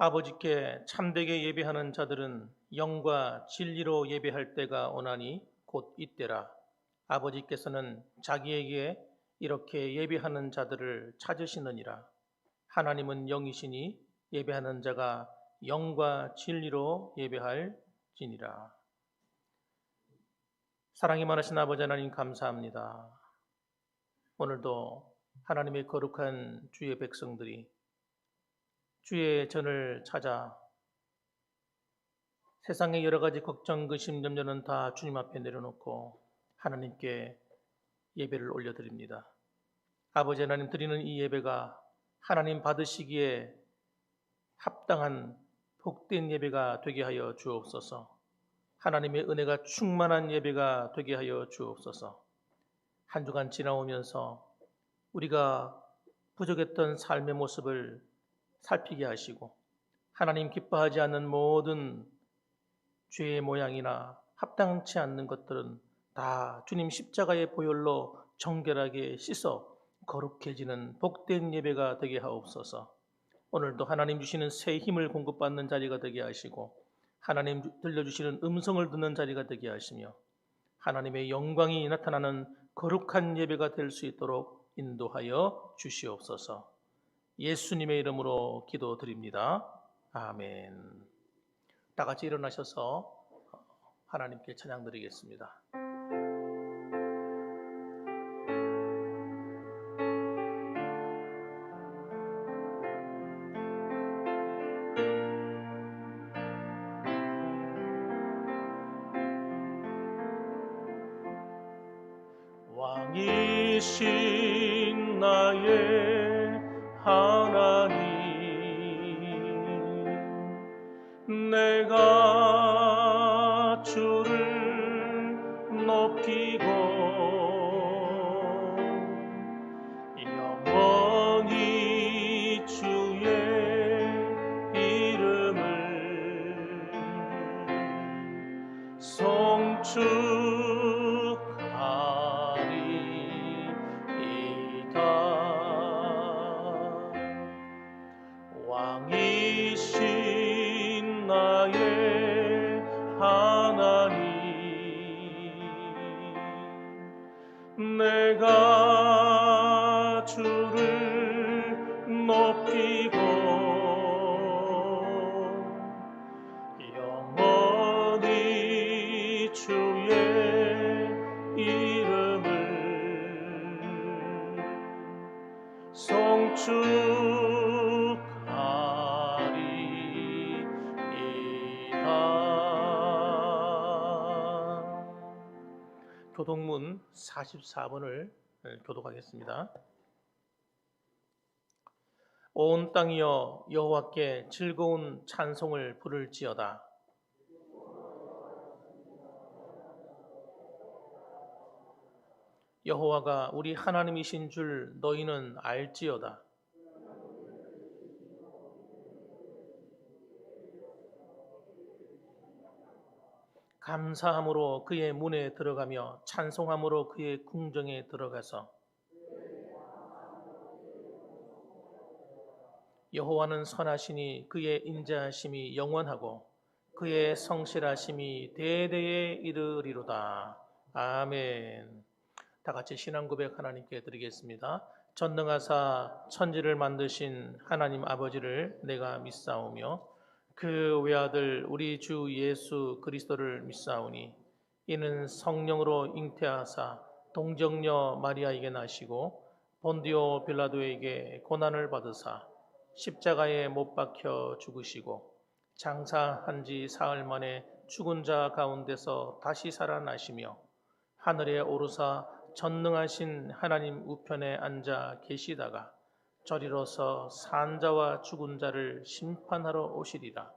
아버지께 참되게 예배하는 자들은 영과 진리로 예배할 때가 오나니 곧 이때라. 아버지께서는 자기에게 이렇게 예배하는 자들을 찾으시느니라. 하나님은 영이시니 예배하는 자가 영과 진리로 예배할지니라. 사랑이 많으신 아버지 하나님 감사합니다. 오늘도 하나님의 거룩한 주의 백성들이 주의 전을 찾아 세상의 여러 가지 걱정, 근심, 염려는 다 주님 앞에 내려놓고 하나님께 예배를 올려드립니다. 아버지 하나님, 드리는 이 예배가 하나님 받으시기에 합당한 복된 예배가 되게 하여 주옵소서. 하나님의 은혜가 충만한 예배가 되게 하여 주옵소서. 한 주간 지나오면서 우리가 부족했던 삶의 모습을 살피게 하시고 하나님 기뻐하지 않는 모든 죄의 모양이나 합당치 않는 것들은 다 주님 십자가의 보혈로 정결하게 씻어 거룩해지는 복된 예배가 되게 하옵소서. 오늘도 하나님 주시는 새 힘을 공급받는 자리가 되게 하시고 하나님 들려주시는 음성을 듣는 자리가 되게 하시며 하나님의 영광이 나타나는 거룩한 예배가 될 수 있도록 인도하여 주시옵소서. 예수님의 이름으로 기도드립니다. 아멘. 다 같이 일어나셔서 하나님께 찬양 드리겠습니다. 왕이신 나의 하나님, 내가 주를 높이고 영원히 주의 이름을 송축하리이다. 왕이신 나의 하나님, 내가 주를 높이고 영원히 주의 이름을 송축하리이다. 교독문 44번을 교독하겠습니다. 온 땅이여 여호와께 즐거운 찬송을 부를지어다. 여호와가 우리 하나님이신 줄 너희는 알지어다. 감사함으로 그의 문에 들어가며 찬송함으로 그의 궁정에 들어가서 여호와는 선하시니 그의 인자하심이 영원하고 그의 성실하심이 대대에 이르리로다. 아멘. 다 같이 신앙 고백 하나님께 드리겠습니다. 전능하사 천지를 만드신 하나님 아버지를 내가 믿사오며 그 외아들 우리 주 예수 그리스도를 믿사오니 이는 성령으로 잉태하사 동정녀 마리아에게 나시고 본디오 빌라도에게 고난을 받으사 십자가에 못 박혀 죽으시고 장사한 지 사흘 만에 죽은 자 가운데서 다시 살아나시며 하늘에 오르사 전능하신 하나님 우편에 앉아 계시다가 저리로서 산 자와 죽은 자를 심판하러 오시리라.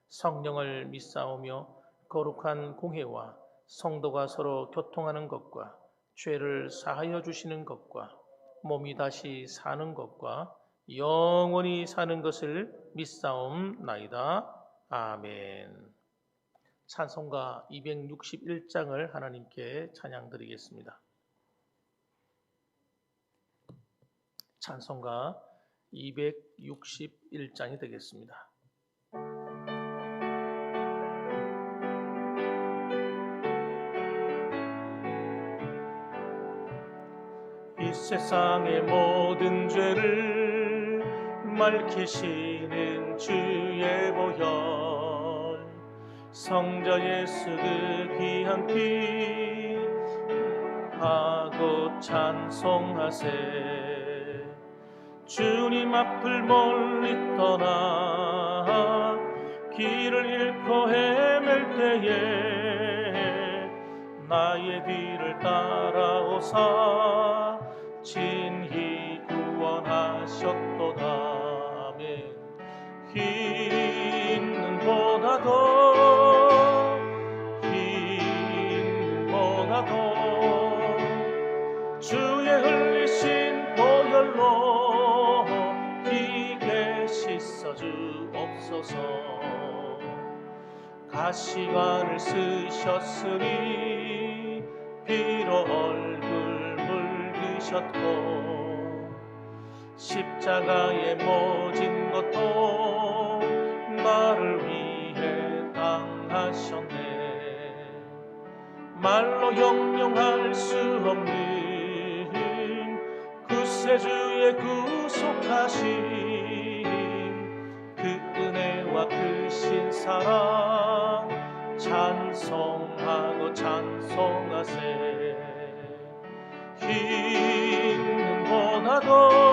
성령을 믿사오며 거룩한 공회와 성도가 서로 교통하는 것과 죄를 사하여 주시는 것과 몸이 다시 사는 것과 영원히 사는 것을 믿사옵나이다. 아멘. 찬송가 261장을 하나님께 찬양드리겠습니다. 찬송가 261장이 되겠습니다. 이 세상의 모든 죄를 맑히시는 주의 보혈, 성자 예수 그 귀한 피 하고 찬송하세. 주님 앞을 멀리 떠나 길을 잃고 헤맬 때에 나의 뒤를 따라오사 진히 구원하셨도다. 흰 눈보다도 주의 흘리신 보혈로 희게 씻어 주옵소서. 가시관을 쓰셨으니 피로 얼굴 물드셨고 십자가에 모진 것도 나를 위해 당하셨네. 말로 형용할 수 없는 구세주의 구속하심, 그 은혜와 크신 사랑 찬송하고 찬송하세. 흰 눈보다도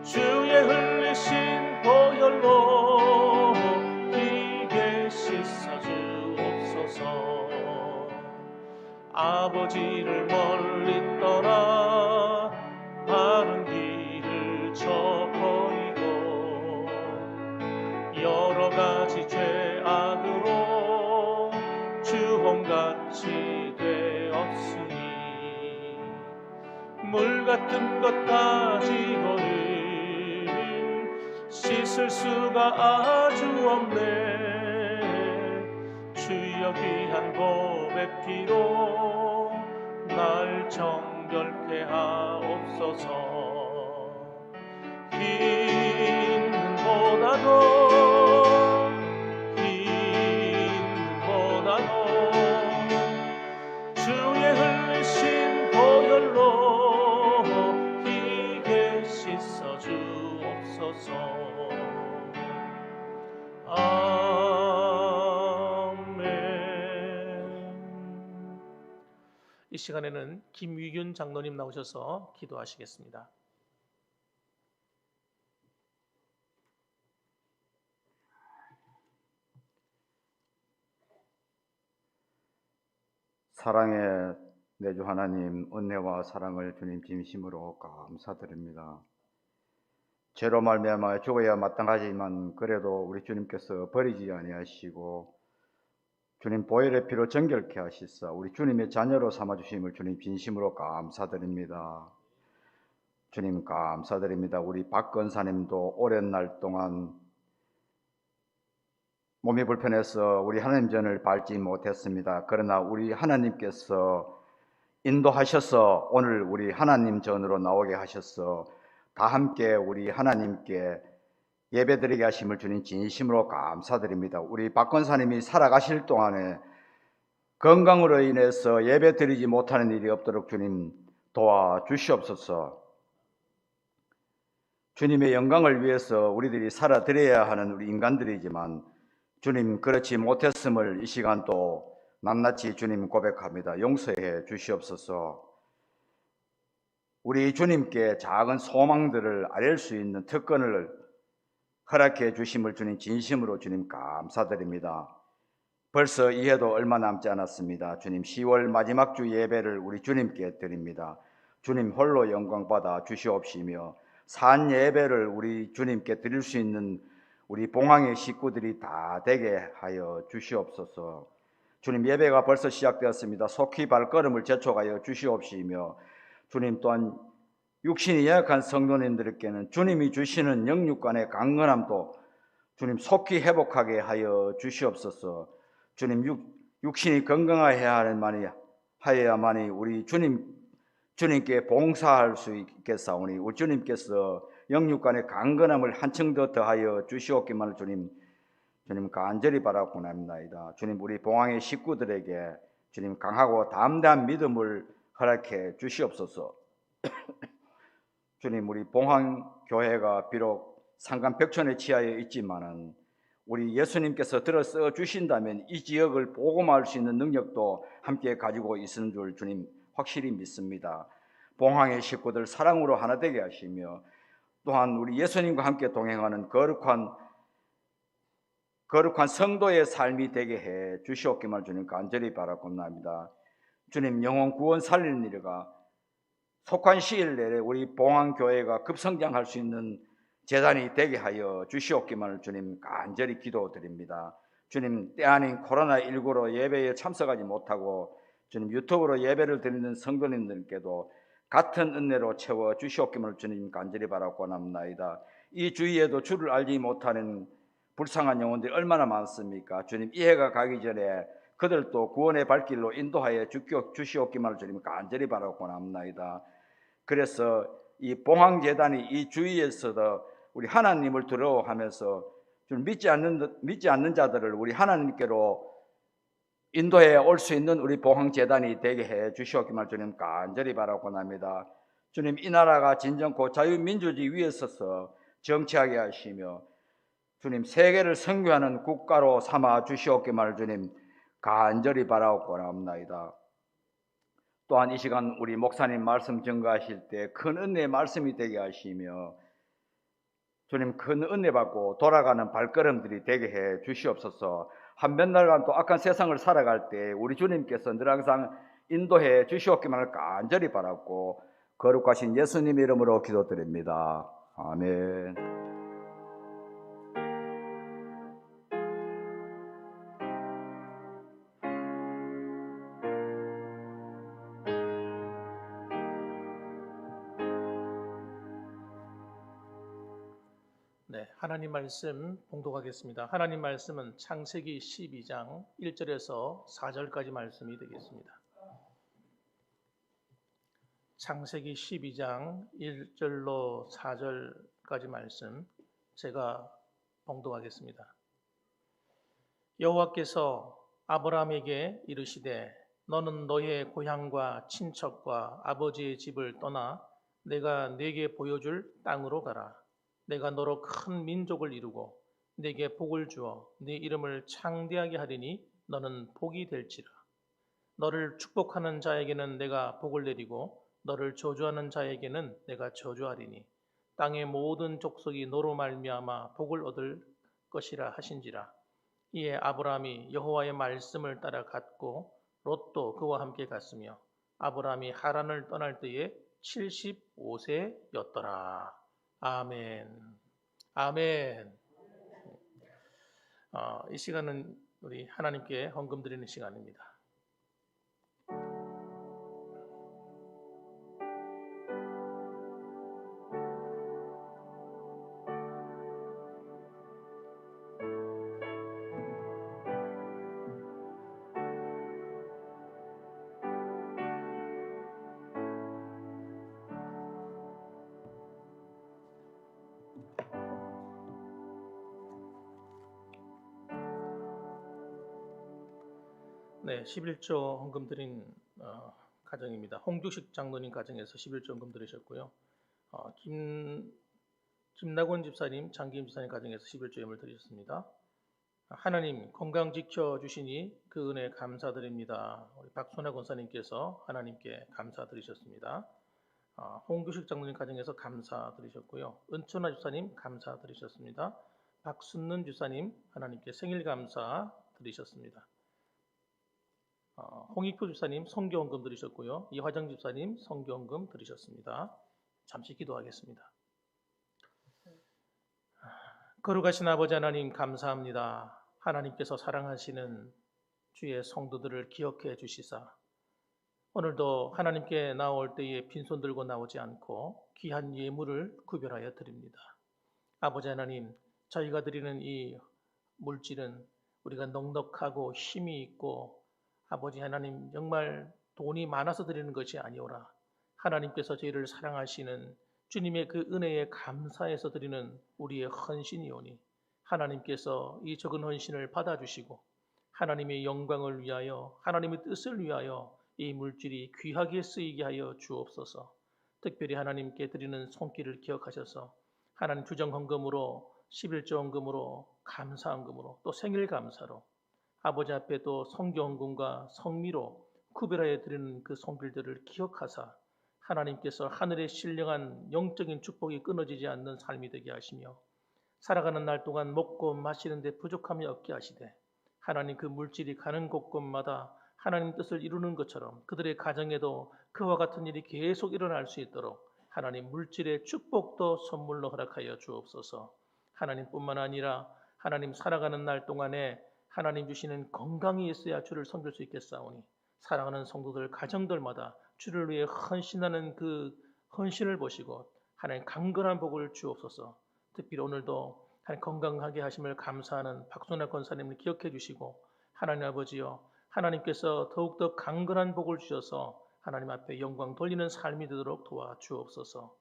주의 흘리신 보혈로 희게 씻어 주옵소서. 아버지를 멀리 떠나 바른 길을 저버리고 여러 가지 죄악으로 주홍같이 되었으니 물 같은 것 가지고는 씻을 수가 아주 없네. 주여 귀한 보배 피로 날 정결케 하옵소서. 흰 눈보다도 주의 흘리신 보혈로 희게 씻어 주옵소서. 아멘. 이 시간에는 김위균 장로님 나오셔서 기도하시겠습니다. 사랑의 내주 하나님, 은혜와 사랑을 주님 진심으로 감사드립니다. 죄로 말미암아 죽어야 마땅하지만 그래도 우리 주님께서 버리지 아니하시고 주님 보혈의 피로 정결케 하시사 우리 주님의 자녀로 삼아주심을 주님 진심으로 감사드립니다. 주님 감사드립니다. 우리 박 권사님도 오랜 날 동안 몸이 불편해서 우리 하나님 전을 밟지 못했습니다. 그러나 우리 하나님께서 인도하셔서 오늘 우리 하나님 전으로 나오게 하셔서 다 함께 우리 하나님께 예배드리게 하심을 주님 진심으로 감사드립니다. 우리 박 권사님이 살아가실 동안에 건강으로 인해서 예배드리지 못하는 일이 없도록 주님 도와주시옵소서. 주님의 영광을 위해서 우리들이 살아드려야 하는 우리 인간들이지만 주님 그렇지 못했음을 이 시간 또 낱낱이 주님 고백합니다. 용서해 주시옵소서. 우리 주님께 작은 소망들을 아뢰 수 있는 특권을 허락해 주심을 주님 진심으로 주님 감사드립니다. 벌써 이 해도 얼마 남지 않았습니다. 주님 10월 마지막 주 예배를 우리 주님께 드립니다. 주님 홀로 영광 받아 주시옵시며 산 예배를 우리 주님께 드릴 수 있는 우리 봉황의 식구들이 다 되게 하여 주시옵소서. 주님 예배가 벌써 시작되었습니다. 속히 발걸음을 재촉하여 주시옵시며 주님 또한 육신이 연약한 성도님들께는 주님이 주시는 영육간의 강건함도 주님 속히 회복하게 하여 주시옵소서. 주님 육신이 건강해야만이 우리 주님께 봉사할 수 있겠사오니 우리 주님께서 영육간의 강건함을 한층 더 더하여 주시옵기만을 주님 주님 간절히 바라고 원합니다. 주님 우리 봉황의 식구들에게 주님 강하고 담대한 믿음을 허락해 주시옵소서. 주님 우리 봉황교회가 비록 산간 벽천에 치하여 있지만은 우리 예수님께서 들어서 주신다면 이 지역을 복음화할 수 있는 능력도 함께 가지고 있는 줄 주님 확실히 믿습니다. 봉황의 식구들 사랑으로 하나 되게 하시며 또한 우리 예수님과 함께 동행하는 거룩한 성도의 삶이 되게 해 주시옵기만 주님 간절히 바라옵나이다. 주님 영혼 구원 살리는 일과 속한 시일 내에 우리 봉황교회가 급성장할 수 있는 재단이 되게 하여 주시옵기만을 주님 간절히 기도드립니다. 주님 때 아닌 코로나19로 예배에 참석하지 못하고 주님 유튜브로 예배를 드리는 성도님들께도 같은 은혜로 채워 주시옵기만을 주님 간절히 바라고 원합니다. 이 주위에도 주를 알지 못하는 불쌍한 영혼들이 얼마나 많습니까? 주님 이해가 가기 전에 그들도 구원의 발길로 인도하여 주시옵기만을 주님 간절히 바라고 원합니다. 그래서 이 봉황재단이 이 주위에서도 우리 하나님을 두려워하면서 좀 믿지 않는 자들을 우리 하나님께로 인도해 올 수 있는 우리 봉황재단이 되게 해 주시옵기만 주님 간절히 바라고 합니다. 주님 이 나라가 진정코 자유민주주의 위에 서서 정치하게 하시며 주님 세계를 선교하는 국가로 삼아 주시옵기만 주님 간절히 바라고 합니다. 또한 이 시간 우리 목사님 말씀 전가하실 때 큰 은혜의 말씀이 되게 하시며 주님 큰 은혜 받고 돌아가는 발걸음들이 되게 해 주시옵소서. 한 몇 날간 또 악한 세상을 살아갈 때 우리 주님께서 늘 항상 인도해 주시옵기만을 간절히 바랐고 거룩하신 예수님 이름으로 기도드립니다. 아멘. 네, 하나님 말씀 봉독하겠습니다. 하나님 말씀은 창세기 12장 1절에서 4절까지 말씀이 되겠습니다. 창세기 12장 1절로 4절까지 말씀 제가 봉독하겠습니다. 여호와께서 아브라함에게 이르시되 너는 너의 고향과 친척과 아버지의 집을 떠나 내가 네게 보여줄 땅으로 가라. 내가 너로 큰 민족을 이루고 네게 복을 주어 네 이름을 창대하게 하리니 너는 복이 될지라. 너를 축복하는 자에게는 내가 복을 내리고 너를 저주하는 자에게는 내가 저주하리니 땅의 모든 족속이 너로 말미암아 복을 얻을 것이라 하신지라. 이에 아브라함이 여호와의 말씀을 따라 갔고 롯도 그와 함께 갔으며 아브라함이 하란을 떠날 때에 75세였더라. 아멘. 아멘. 이 시간은 우리 하나님께 헌금 드리는 시간입니다. 네, 11조 헌금 드린 가정입니다. 홍규식 장로님 가정에서 11조 헌금 드리셨고요. 김나곤 집사님, 장기임 집사님 가정에서 11조 예물 드리셨습니다. 하나님 건강 지켜주시니 그 은혜 감사드립니다. 우리 박순아 권사님께서 하나님께 감사드리셨습니다. 홍규식 장로님 가정에서 감사드리셨고요. 은천아 집사님 감사드리셨습니다. 박순는 집사님 하나님께 생일 감사드리셨습니다. 홍익표 집사님 성교헌금 드리셨고요. 이화정 집사님 성교헌금 드리셨습니다. 잠시 기도하겠습니다. 거룩하신 아버지 하나님 감사합니다. 하나님께서 사랑하시는 주의 성도들을 기억해 주시사 오늘도 하나님께 나올 때에 빈손 들고 나오지 않고 귀한 예물을 구별하여 드립니다. 아버지 하나님, 저희가 드리는 이 물질은 우리가 넉넉하고 힘이 있고 아버지 하나님 정말 돈이 많아서 드리는 것이 아니오라. 하나님께서 저희를 사랑하시는 주님의 그 은혜에 감사해서 드리는 우리의 헌신이오니 하나님께서 이 적은 헌신을 받아주시고 하나님의 영광을 위하여 하나님의 뜻을 위하여 이 물질이 귀하게 쓰이게 하여 주옵소서. 특별히 하나님께 드리는 손길을 기억하셔서 하나님 주정 헌금으로 11조 헌금으로 감사 헌금으로 또 생일 감사로 아버지 앞에 또 성교 헌금과 성미로 구별하여 드리는 그 손길들을 기억하사 하나님께서 하늘의 신령한 영적인 축복이 끊어지지 않는 삶이 되게 하시며 살아가는 날 동안 먹고 마시는 데 부족함이 없게 하시되 하나님 그 물질이 가는 곳곳마다 하나님 뜻을 이루는 것처럼 그들의 가정에도 그와 같은 일이 계속 일어날 수 있도록 하나님 물질의 축복도 선물로 허락하여 주옵소서. 하나님뿐만 아니라 하나님 살아가는 날 동안에 하나님 주시는 건강이 있어야 주를 섬길 수 있겠사오니 사랑하는 성도들 가정들마다 주를 위해 헌신하는 그 헌신을 보시고 하나님 강건한 복을 주옵소서. 특별히 오늘도 하나님 건강하게 하심을 감사하는 박순학 권사님을 기억해 주시고 하나님 아버지여 하나님께서 더욱더 강건한 복을 주셔서 하나님 앞에 영광 돌리는 삶이 되도록 도와주옵소서.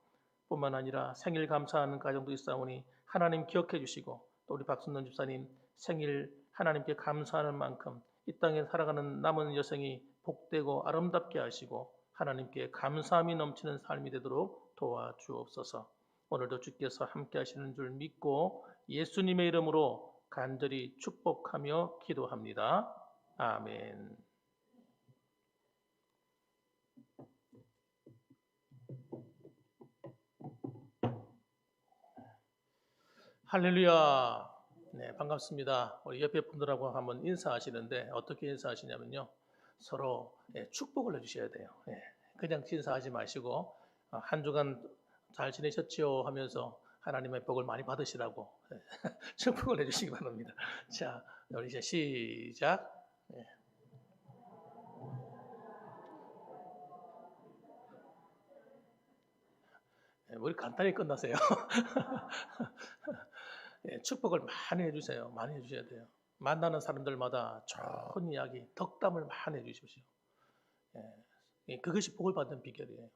뿐만 아니라 생일 감사하는 가정도 있사오니 하나님 기억해 주시고 또 우리 박순남 집사님 생일 하나님께 감사하는 만큼 이 땅에 살아가는 남은 여생이 복되고 아름답게 하시고 하나님께 감사함이 넘치는 삶이 되도록 도와주옵소서. 오늘도 주께서 함께 하시는 줄 믿고 예수님의 이름으로 간절히 축복하며 기도합니다. 아멘. 할렐루야. 네, 반갑습니다. 우리 옆에 분들하고 한번 인사하시는데 어떻게 인사하시냐면요. 서로 축복을 해주셔야 돼요. 그냥 인사하지 마시고 한 주간 잘 지내셨지요 하면서 하나님의 복을 많이 받으시라고 축복을 해주시기 바랍니다. 자, 우리 이제 시작. 우리 간단히 끝나세요. 축복을 많이 해주세요. 많이 해주셔야 돼요. 만나는 사람들마다 좋은 이야기, 덕담을 많이 해주십시오. 그것이 복을 받는 비결이에요.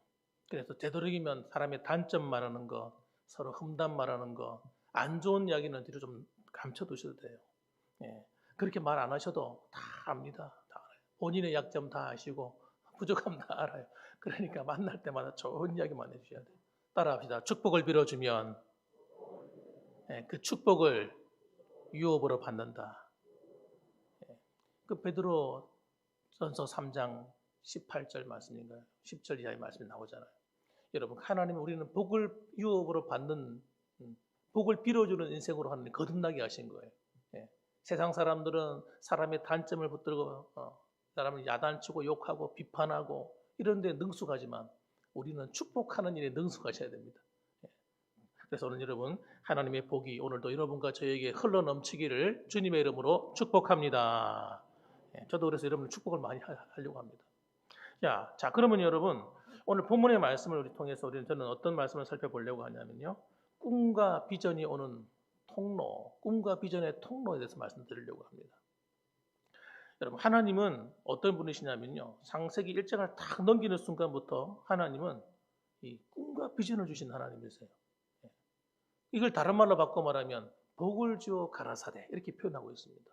그래서 되도록이면 사람의 단점 말하는 거, 서로 흠담 말하는 거, 안 좋은 이야기는 뒤로 좀 감춰두셔도 돼요. 그렇게 말 안 하셔도 다 압니다. 다 알아요. 본인의 약점 다 아시고 부족함 다 알아요. 그러니까 만날 때마다 좋은 이야기만 해주셔야 돼요. 따라합시다. 축복을 빌어주면 그 축복을 유업으로 받는다. 그 베드로 전서 3장 18절 말씀인가요? 10절 이하의 말씀이 나오잖아요. 여러분, 하나님은 우리는 복을 유업으로 받는, 복을 빌어주는 인생으로 하나님 거듭나게 하신 거예요. 세상 사람들은 사람의 단점을 붙들고 사람을 야단치고 욕하고 비판하고 이런 데 능숙하지만 우리는 축복하는 일에 능숙하셔야 됩니다. 그래서 오늘 여러분 하나님의 복이 오늘도 여러분과 저에게 흘러넘치기를 주님의 이름으로 축복합니다. 저도 그래서 여러분 축복을 많이 하려고 합니다. 자, 그러면 여러분 오늘 본문의 말씀을 우리 통해서 저는 어떤 말씀을 살펴보려고 하냐면요. 꿈과 비전이 오는 통로, 꿈과 비전의 통로에 대해서 말씀드리려고 합니다. 여러분 하나님은 어떤 분이시냐면요. 창세기 1장을 딱 넘기는 순간부터 하나님은 이 꿈과 비전을 주신 하나님이세요. 이걸 다른 말로 바꿔 말하면 복을 주어 가라사대 이렇게 표현하고 있습니다.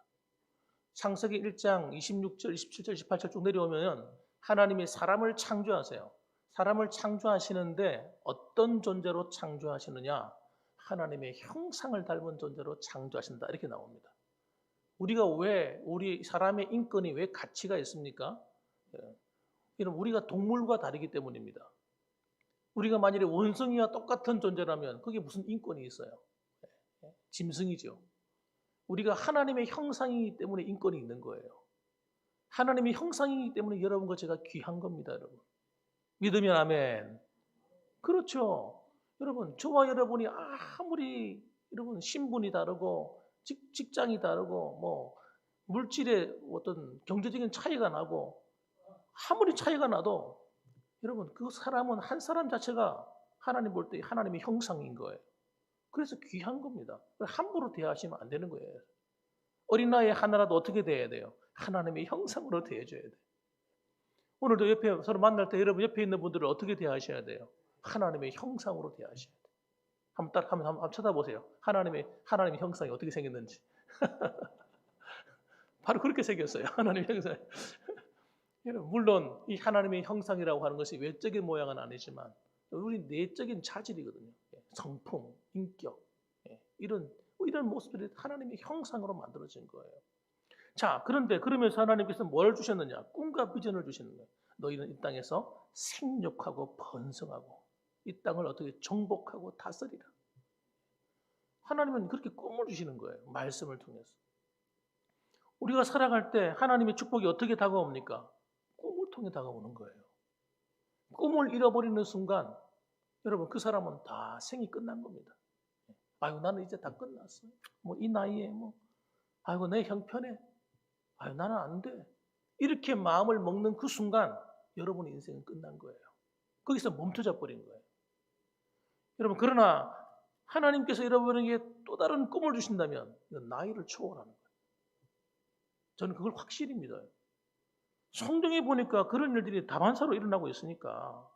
창세기 1장 26절, 27절, 28절 쭉 내려오면 하나님이 사람을 창조하세요. 사람을 창조하시는데 어떤 존재로 창조하시느냐? 하나님의 형상을 닮은 존재로 창조하신다 이렇게 나옵니다. 우리 사람의 인권이 왜 가치가 있습니까? 이런 우리가 동물과 다르기 때문입니다. 우리가 만일에 원숭이와 똑같은 존재라면 그게 무슨 인권이 있어요? 짐승이죠. 우리가 하나님의 형상이기 때문에 인권이 있는 거예요. 하나님의 형상이기 때문에 여러분과 제가 귀한 겁니다, 여러분. 믿으면 아멘. 그렇죠. 여러분, 저와 여러분이 아무리 여러분 신분이 다르고 직장이 다르고 뭐 물질의 어떤 경제적인 차이가 나고 아무리 차이가 나도 여러분 그 사람은 한 사람 자체가 하나님 볼 때 하나님의 형상인 거예요. 그래서 귀한 겁니다. 함부로 대하시면 안 되는 거예요. 어린아이 하나라도 어떻게 대해야 돼요? 하나님의 형상으로 대해줘야 돼요. 오늘도 옆에 서로 만날 때 여러분 옆에 있는 분들을 어떻게 대하셔야 돼요? 하나님의 형상으로 대하셔야 돼요. 한번 쳐다보세요. 하나님의 형상이 어떻게 생겼는지. 바로 그렇게 생겼어요. 하나님의 형상. 물론 이 하나님의 형상이라고 하는 것이 외적인 모양은 아니지만 우리 내적인 차질이거든요. 성품, 인격, 이런 모습들이 하나님의 형상으로 만들어진 거예요. 자, 그런데 그러면서 하나님께서 뭘 주셨느냐? 꿈과 비전을 주시는 거예요. 너희는 이 땅에서 생육하고 번성하고 이 땅을 어떻게 정복하고 다스리라. 하나님은 그렇게 꿈을 주시는 거예요. 말씀을 통해서. 우리가 살아갈 때 하나님의 축복이 어떻게 다가옵니까? 꿈을 통해 다가오는 거예요. 꿈을 잃어버리는 순간 여러분 그 사람은 다 생이 끝난 겁니다. 아유 나는 이제 다 끝났어. 뭐 이 나이에 아이고 내 형편에 아유 나는 안 돼. 이렇게 마음을 먹는 그 순간 여러분의 인생은 끝난 거예요. 거기서 멈춰져 버린 거예요. 여러분 그러나 하나님께서 여러분에게 또 다른 꿈을 주신다면 이건 나이를 초월하는 거예요. 저는 그걸 확실히 믿어요. 성경에 보니까 그런 일들이 다반사로 일어나고 있으니까.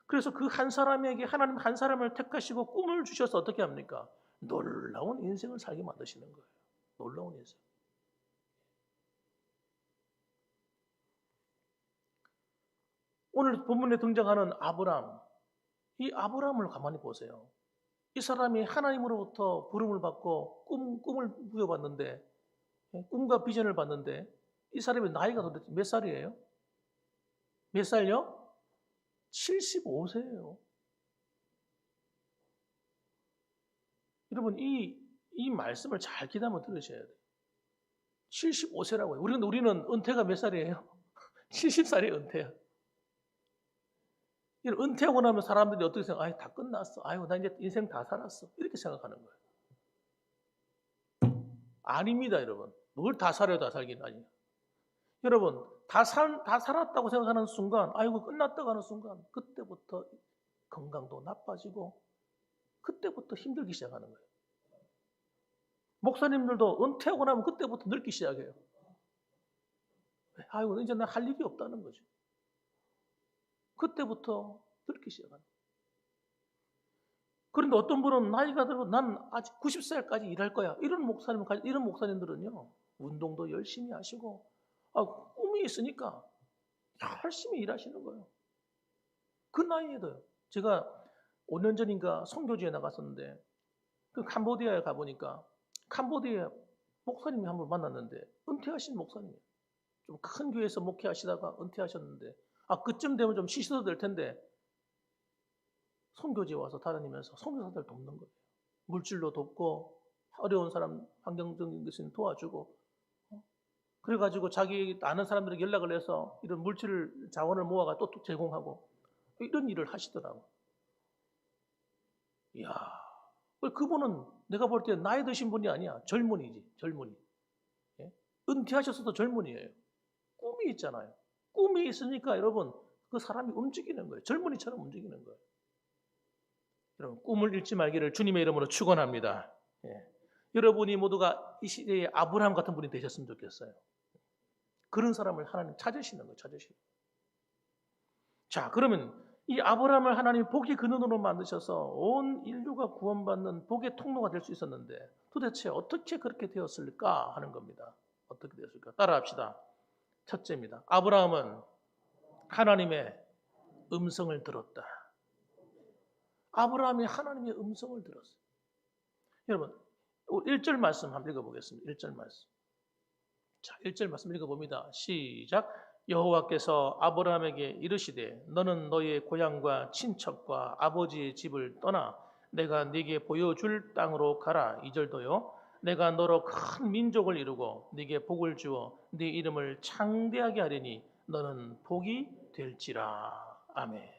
그래서 그 한 사람에게 하나님 한 사람을 택하시고 꿈을 주셔서 어떻게 합니까? 놀라운 인생을 살게 만드시는 거예요. 놀라운 인생. 오늘 본문에 등장하는 아브람, 이 아브람을 가만히 보세요. 이 사람이 하나님으로부터 부름을 받고 꿈을 부여받는데 꿈과 비전을 받는데 이 사람의 나이가 도대체 몇 살이에요? 몇 살요? 75세예요. 여러분 이 말씀을 잘 귀담아 들으셔야 돼요. 75세라고요. 우리는 은퇴가 몇 살이에요? 70살이 은퇴야. 은퇴하고 나면 사람들이 어떻게 생각해요? 아유, 다 끝났어. 아유, 나 이제 인생 다 살았어. 이렇게 생각하는 거예요. 아닙니다, 여러분. 뭘 다 살아요, 다 살긴 아니에요. 여러분, 다 살았다고 생각하는 순간, 아이고, 끝났다고 하는 순간, 그때부터 건강도 나빠지고, 그때부터 힘들기 시작하는 거예요. 목사님들도 은퇴하고 나면 그때부터 늙기 시작해요. 아이고, 이제 나 할 일이 없다는 거죠. 그때부터 늙기 시작하는 거예요. 그런데 어떤 분은 나이가 들고 난 아직 90살까지 일할 거야. 이런 목사님들은요, 운동도 열심히 하시고, 꿈이 있으니까 열심히 일하시는 거예요. 그 나이에도요. 제가 5년 전인가 선교지에 나갔었는데, 그 캄보디아에 가보니까, 캄보디아 목사님이 한 분 만났는데, 은퇴하신 목사님이에요. 좀 큰 교회에서 목회하시다가 은퇴하셨는데, 그쯤 되면 좀 쉬셔도 될 텐데, 선교지에 와서 다니면서 선교사들 돕는 거예요. 물질로 돕고 어려운 사람 환경적인 것을 도와주고 그래가지고 자기 아는 사람들에게 연락을 해서 이런 물질 자원을 모아가 또 제공하고 이런 일을 하시더라고. 이야, 그분은 내가 볼 때 나이 드신 분이 아니야. 젊은이지, 젊은이. 예? 은퇴하셨어도 젊은이에요. 꿈이 있잖아요. 꿈이 있으니까 여러분 그 사람이 움직이는 거예요. 젊은이처럼 움직이는 거예요. 여러분 꿈을 잃지 말기를 주님의 이름으로 축원합니다. 여러분이 모두가 이 시대에 아브라함 같은 분이 되셨으면 좋겠어요. 그런 사람을 하나님 찾으시는 거예요. 자, 그러면 이 아브라함을 하나님 복의 근원으로 만드셔서 온 인류가 구원받는 복의 통로가 될 수 있었는데 도대체 어떻게 그렇게 되었을까 하는 겁니다. 어떻게 되었을까? 따라합시다. 첫째입니다. 아브라함은 하나님의 음성을 들었다. 아브라함이 하나님의 음성을 들었어요. 여러분 1절 말씀 한번 읽어보겠습니다. 1절 말씀. 자, 1절 말씀 읽어봅니다. 시작. 여호와께서 아브라함에게 이르시되 너는 너의 고향과 친척과 아버지의 집을 떠나 내가 네게 보여줄 땅으로 가라. 2절도요. 내가 너로 큰 민족을 이루고 네게 복을 주어 네 이름을 창대하게 하리니 너는 복이 될지라. 아멘.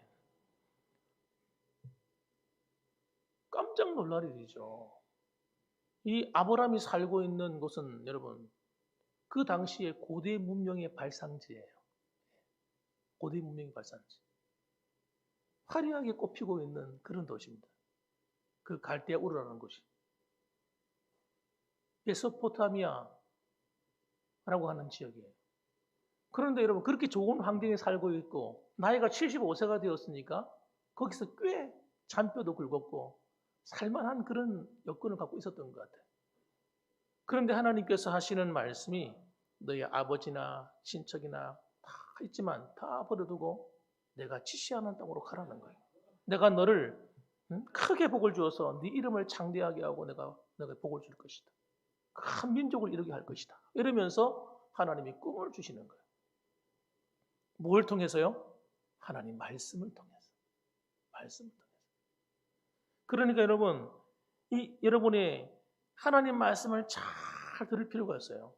깜짝 놀랄 일이죠. 이 아브라함이 살고 있는 곳은 여러분 그 당시에 고대 문명의 발상지예요. 고대 문명의 발상지. 화려하게 꽃피고 있는 그런 도시입니다. 그 갈대아 우르라는 곳이. 메소포타미아라고 하는 지역이에요. 그런데 여러분 그렇게 좋은 환경에 살고 있고 나이가 75세가 되었으니까 거기서 꽤 잔뼈도 굵었고 살만한 그런 여건을 갖고 있었던 것 같아요. 그런데 하나님께서 하시는 말씀이 너희 아버지나 친척이나 다 있지만 다 버려두고 내가 지시하는 땅으로 가라는 거예요. 내가 너를 크게 복을 주어서 네 이름을 창대하게 하고 내가 복을 줄 것이다. 큰 민족을 이루게 할 것이다. 이러면서 하나님이 꿈을 주시는 거예요. 뭘 통해서요? 하나님 말씀을 통해서. 말씀을 통해서. 그러니까 여러분, 여러분이 하나님 말씀을 잘 들을 필요가 있어요.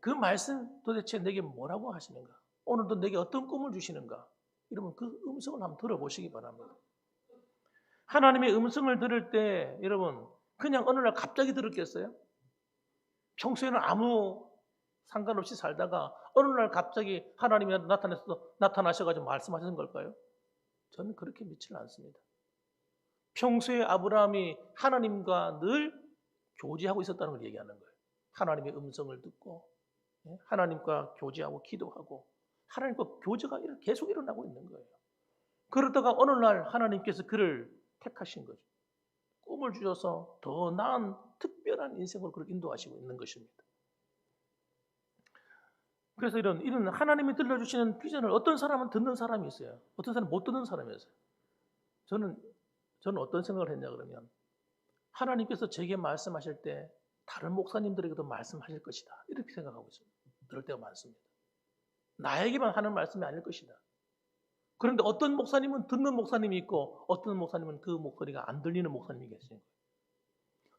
그 말씀 도대체 내게 뭐라고 하시는가? 오늘도 내게 어떤 꿈을 주시는가? 여러분 그 음성을 한번 들어보시기 바랍니다. 하나님의 음성을 들을 때 여러분 그냥 어느 날 갑자기 들었겠어요? 평소에는 아무 상관없이 살다가 어느 날 갑자기 하나님이 나타나셔가지고 말씀하시는 걸까요? 저는 그렇게 믿지는 않습니다. 평소에 아브라함이 하나님과 늘 교제하고 있었다는 걸 얘기하는 거예요. 하나님의 음성을 듣고 하나님과 교제하고 기도하고 하나님과 교제가 계속 일어나고 있는 거예요. 그러다가 어느 날 하나님께서 그를 택하신 거죠. 꿈을 주셔서 더 나은 특별한 인생으로 그를 인도하시고 있는 것입니다. 그래서 이런 하나님이 들려주시는 비전을 어떤 사람은 듣는 사람이 있어요. 어떤 사람은 못 듣는 사람이 있어요. 저는 어떤 생각을 했냐 그러면 하나님께서 제게 말씀하실 때 다른 목사님들에게도 말씀하실 것이다. 이렇게 생각하고 있어요. 그럴 때가 많습니다. 나에게만 하는 말씀이 아닐 것이다. 그런데 어떤 목사님은 듣는 목사님이 있고 어떤 목사님은 그 목소리가 안 들리는 목사님이 계신 거예요.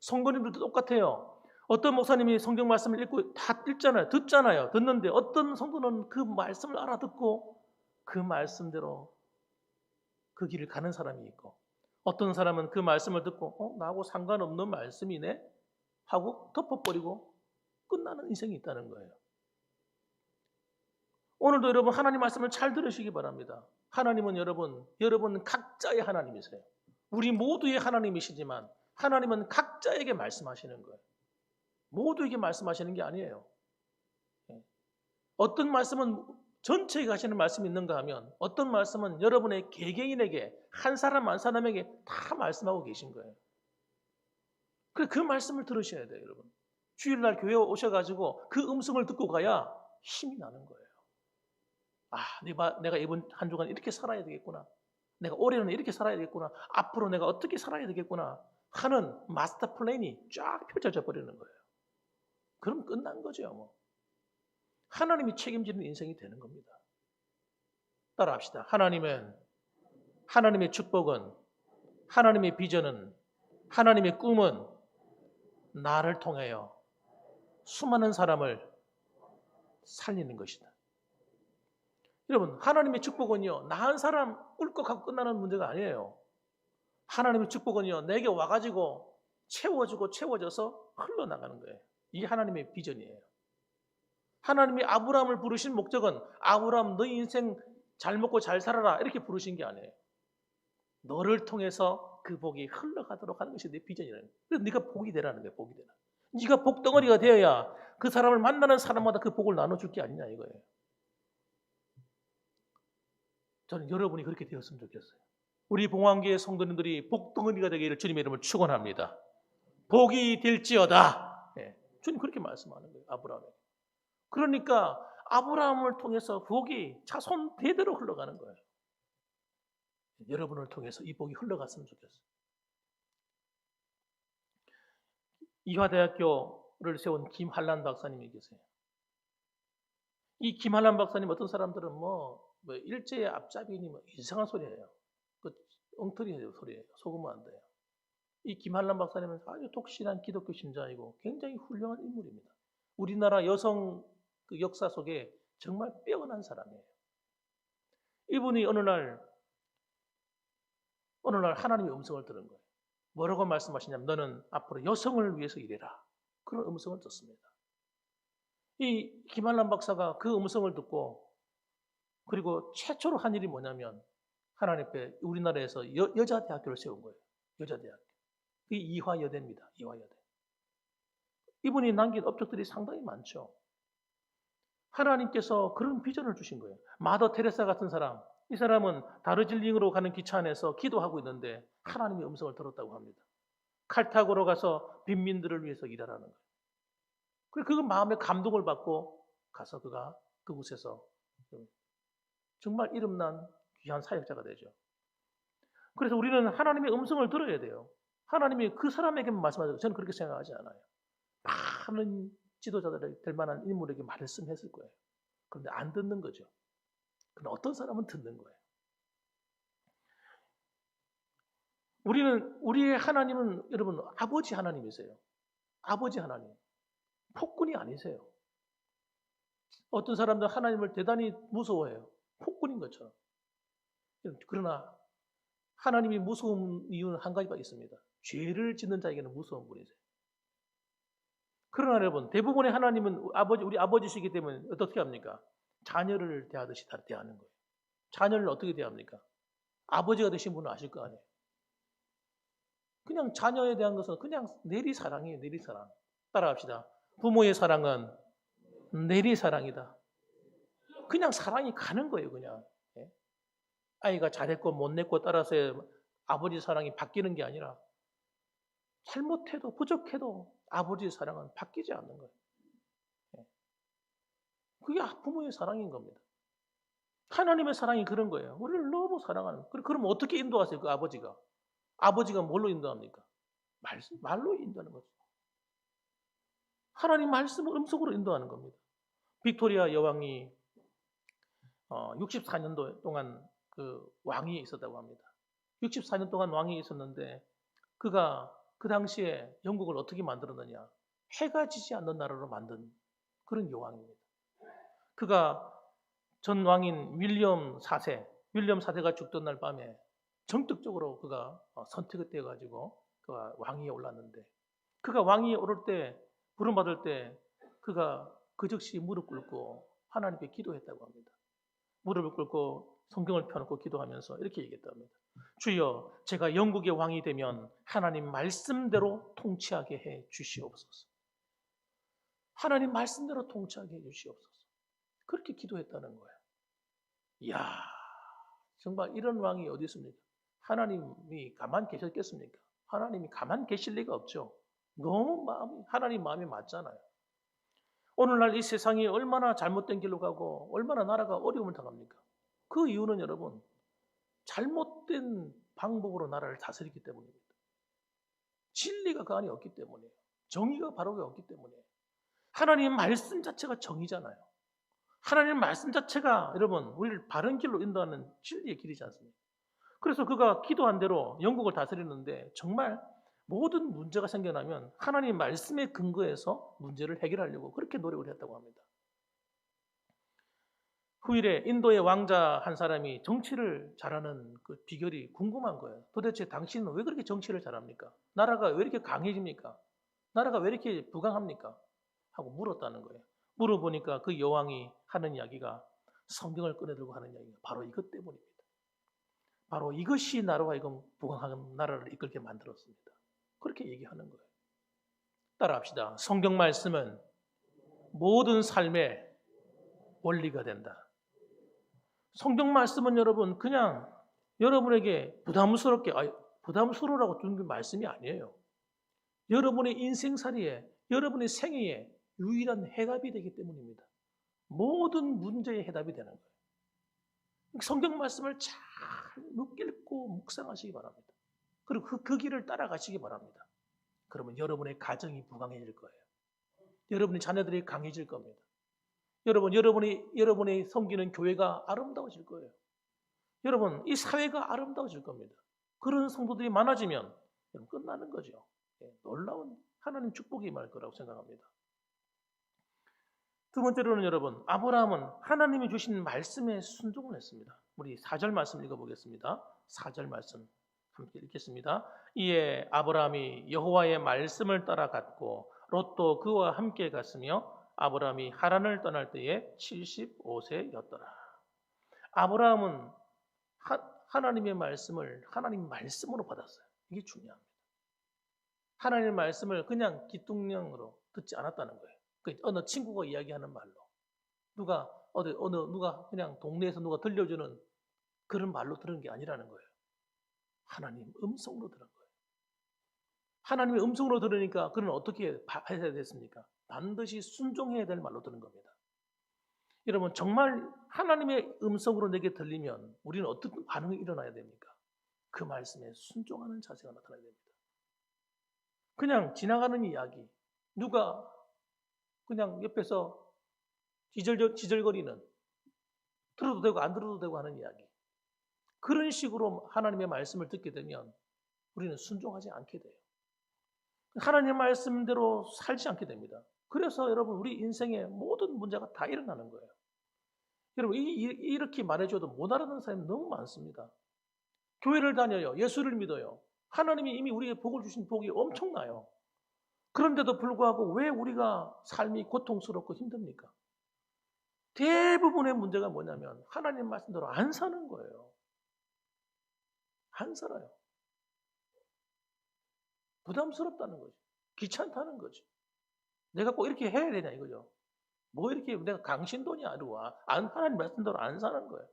성도님들도 똑같아요. 어떤 목사님이 성경 말씀을 읽고 다 읽잖아요. 듣잖아요. 듣는데 어떤 성도는 그 말씀을 알아듣고 그 말씀대로 그 길을 가는 사람이 있고 어떤 사람은 그 말씀을 듣고 나하고 상관없는 말씀이네 하고 덮어버리고 끝나는 인생이 있다는 거예요. 오늘도 여러분 하나님 말씀을 잘 들으시기 바랍니다. 하나님은 여러분 각자의 하나님이세요. 우리 모두의 하나님이시지만 하나님은 각자에게 말씀하시는 거예요. 모두에게 말씀하시는 게 아니에요. 어떤 말씀은 전체에 가시는 말씀이 있는가 하면 어떤 말씀은 여러분의 개개인에게 한 사람 한 사람에게 다 말씀하고 계신 거예요. 그래서 그 말씀을 들으셔야 돼요, 여러분. 주일날 교회에 오셔가지고 그 음성을 듣고 가야 힘이 나는 거예요. 내가 이번 한 주간 이렇게 살아야 되겠구나. 내가 올해는 이렇게 살아야 되겠구나. 앞으로 내가 어떻게 살아야 되겠구나 하는 마스터 플랜이 쫙 펼쳐져 버리는 거예요. 그럼 끝난 거죠, 뭐. 하나님이 책임지는 인생이 되는 겁니다. 따라합시다. 하나님의 축복은, 하나님의 비전은, 하나님의 꿈은 나를 통하여 수많은 사람을 살리는 것이다. 여러분, 하나님의 축복은요, 나 한 사람 꿀꺽하고 끝나는 문제가 아니에요. 하나님의 축복은요, 내게 와가지고 채워져서 흘러나가는 거예요. 이게 하나님의 비전이에요. 하나님이 아브라함을 부르신 목적은 아브라함 너 인생 잘 먹고 잘 살아라 이렇게 부르신 게 아니에요. 너를 통해서 그 복이 흘러가도록 하는 것이 내 비전이라는 거예요. 그래서 네가 복이 되라는 거예요. 복이 되라. 네가 복덩어리가 되어야 그 사람을 만나는 사람마다 그 복을 나눠줄 게 아니냐 이거예요. 저는 여러분이 그렇게 되었으면 좋겠어요. 우리 봉황교회 성도님들이 복덩어리가 되기를 주님의 이름을 축원합니다. 복이 될지어다. 주님 그렇게 말씀하는 거예요. 아브라함에게. 그러니까 아브라함을 통해서 복이 자손 대대로 흘러가는 거예요. 여러분을 통해서 이 복이 흘러갔으면 좋겠어요. 이화대학교를 세운 김한란 박사님이 계세요. 이 김한란 박사님 어떤 사람들은 일제의 앞잡이니 이상한 소리예요. 그 엉터리 소리예요. 속으면 안 돼요. 이 김한란 박사님은 아주 독실한 기독교 신자이고 굉장히 훌륭한 인물입니다. 우리나라 여성 그 역사 속에 정말 빼어난 사람이에요. 이분이 어느 날 하나님의 음성을 들은 거예요. 뭐라고 말씀하시냐면 너는 앞으로 여성을 위해서 일해라. 그런 음성을 듣습니다. 이 김한란 박사가 그 음성을 듣고 그리고 최초로 한 일이 뭐냐면 하나님 앞에 우리나라에서 여자 대학교를 세운 거예요. 여자 대학교. 그게 이화여대입니다. 이화여대. 이분이 남긴 업적들이 상당히 많죠. 하나님께서 그런 비전을 주신 거예요. 마더 테레사 같은 사람, 이 사람은 다르질링으로 가는 기차 안에서 기도하고 있는데 하나님의 음성을 들었다고 합니다. 칼타고로 가서 빈민들을 위해서 일하라는 거예요. 그래서 그 마음에 감동을 받고 가서 그가 그곳에서 정말 이름난 귀한 사역자가 되죠. 그래서 우리는 하나님의 음성을 들어야 돼요. 하나님이 그 사람에게만 말씀하셔도 저는 그렇게 생각하지 않아요. 많은 지도자들이 될 만한 인물에게 말씀했을 거예요. 그런데 안 듣는 거죠. 그런데 어떤 사람은 듣는 거예요. 우리의 하나님은 여러분 아버지 하나님이세요. 아버지 하나님. 폭군이 아니세요. 어떤 사람들 하나님을 대단히 무서워해요. 폭군인 것처럼. 그러나 하나님이 무서운 이유는 한 가지가 있습니다. 죄를 짓는 자에게는 무서운 분이세요. 그러나 여러분 대부분의 하나님은 우리 아버지시기 때문에 어떻게 합니까? 자녀를 대하듯이 다 대하는 거예요. 자녀를 어떻게 대합니까? 아버지가 되신 분은 아실 거 아니에요. 그냥 자녀에 대한 것은 그냥 내리사랑이에요. 내리사랑. 따라합시다. 부모의 사랑은 내리사랑이다. 그냥 사랑이 가는 거예요. 그냥. 아이가 잘했고 못냈고 따라서 아버지 사랑이 바뀌는 게 아니라 잘못해도 부족해도 아버지의 사랑은 바뀌지 않는 거예요. 그게 부모의 사랑인 겁니다. 하나님의 사랑이 그런 거예요. 우리를 너무 사랑하는 거예요. 그럼 어떻게 인도하세요? 그 아버지가. 아버지가 뭘로 인도합니까? 말로 인도하는 거죠. 하나님 말씀을 음성으로 인도하는 겁니다. 빅토리아 여왕이 64년도 동안 그 왕위에 있었다고 합니다. 64년 동안 왕위에 있었는데 그가 그 당시에 영국을 어떻게 만들었느냐? 해가 지지 않는 나라로 만든 그런 여왕입니다. 그가 전 왕인 윌리엄 4세가 죽던 날 밤에 정적적으로 그가 선택이 되어가지고 그가 왕위에 올랐는데 그가 왕위에 오를 때 부름받을 때 그가 그 즉시 무릎 꿇고 하나님께 기도했다고 합니다. 무릎을 꿇고 성경을 펴놓고 기도하면서 이렇게 얘기했답니다. 주여, 제가 영국의 왕이 되면 하나님 말씀대로 통치하게 해 주시옵소서. 하나님 말씀대로 통치하게 해 주시옵소서. 그렇게 기도했다는 거예요. 이야, 정말 이런 왕이 어디 있습니까? 하나님이 가만 계셨겠습니까? 하나님이 가만 계실 리가 없죠. 너무 하나님 마음이 맞잖아요. 오늘날 이 세상이 얼마나 잘못된 길로 가고 얼마나 나라가 어려움을 당합니까? 그 이유는 여러분 잘못된 방법으로 나라를 다스리기 때문입니다. 진리가 그 안에 없기 때문이에요. 정의가 바로가 없기 때문이에요. 하나님 말씀 자체가 정의잖아요. 하나님 말씀 자체가 여러분 우리를 바른 길로 인도하는 진리의 길이지 않습니까? 그래서 그가 기도한 대로 영국을 다스리는데 정말 모든 문제가 생겨나면 하나님 말씀에 근거해서 문제를 해결하려고 그렇게 노력을 했다고 합니다. 후일에 인도의 왕자 한 사람이 정치를 잘하는 그 비결이 궁금한 거예요. 도대체 당신은 왜 그렇게 정치를 잘합니까? 나라가 왜 이렇게 강해집니까? 나라가 왜 이렇게 부강합니까? 하고 물었다는 거예요. 물어보니까 그 여왕이 하는 이야기가 성경을 꺼내들고 하는 이야기가 바로 이것 때문입니다. 바로 이것이 나라와 이건 부강한 나라를 이끌게 만들었습니다. 그렇게 얘기하는 거예요. 따라합시다. 성경 말씀은 모든 삶의 원리가 된다. 성경 말씀은 여러분 그냥 여러분에게 부담스러우라고 주는 게 말씀이 아니에요. 여러분의 인생살이에 여러분의 생애에 유일한 해답이 되기 때문입니다. 모든 문제의 해답이 되는 거예요. 성경 말씀을 잘 읽고 묵상하시기 바랍니다. 그리고 그 길을 따라가시기 바랍니다. 그러면 여러분의 가정이 부강해질 거예요. 여러분의 자녀들이 강해질 겁니다. 여러분이 섬기는 교회가 아름다워질 거예요. 여러분, 이 사회가 아름다워질 겁니다. 그런 성도들이 많아지면 끝나는 거죠. 놀라운 하나님 축복이 임할 거라고 생각합니다. 두 번째로는 여러분, 아브라함은 하나님이 주신 말씀에 순종을 했습니다. 우리 4절 말씀 읽어보겠습니다. 4절 말씀 함께 읽겠습니다. 이에 아브라함이 여호와의 말씀을 따라갔고 롯도 그와 함께 갔으며 아브라함이 하란을 떠날 때에 75세였더라. 아브라함은 하나님의 말씀을 하나님 말씀으로 받았어요. 이게 중요합니다. 하나님의 말씀을 그냥 기뚱령으로 듣지 않았다는 거예요. 어느 친구가 이야기하는 말로 누가 그냥 동네에서 누가 들려주는 그런 말로 들은 게 아니라는 거예요. 하나님 음성으로 들은 거예요. 하나님의 음성으로 들으니까 그는 어떻게 해야 됐습니까? 반드시 순종해야 될 말로 들은 겁니다. 여러분 정말 하나님의 음성으로 내게 들리면 우리는 어떤 반응이 일어나야 됩니까? 그 말씀에 순종하는 자세가 나타나야 됩니다. 그냥 지나가는 이야기, 누가 그냥 옆에서 지절거리는, 들어도 되고 안 들어도 되고 하는 이야기, 그런 식으로 하나님의 말씀을 듣게 되면 우리는 순종하지 않게 돼요. 하나님 말씀대로 살지 않게 됩니다. 그래서 여러분 우리 인생의 모든 문제가 다 일어나는 거예요. 여러분 이렇게 말해줘도 못 알아듣는 사람이 너무 많습니다. 교회를 다녀요. 예수를 믿어요. 하나님이 이미 우리에게 복을 주신 복이 엄청나요. 그런데도 불구하고 왜 우리가 삶이 고통스럽고 힘듭니까? 대부분의 문제가 뭐냐면 하나님 말씀대로 안 사는 거예요. 안 살아요. 부담스럽다는 거지. 귀찮다는 거지. 내가 꼭 이렇게 해야 되냐 이거죠. 뭐 이렇게 내가 강신도냐 아니와 하나님 말씀대로 안 사는 거예요.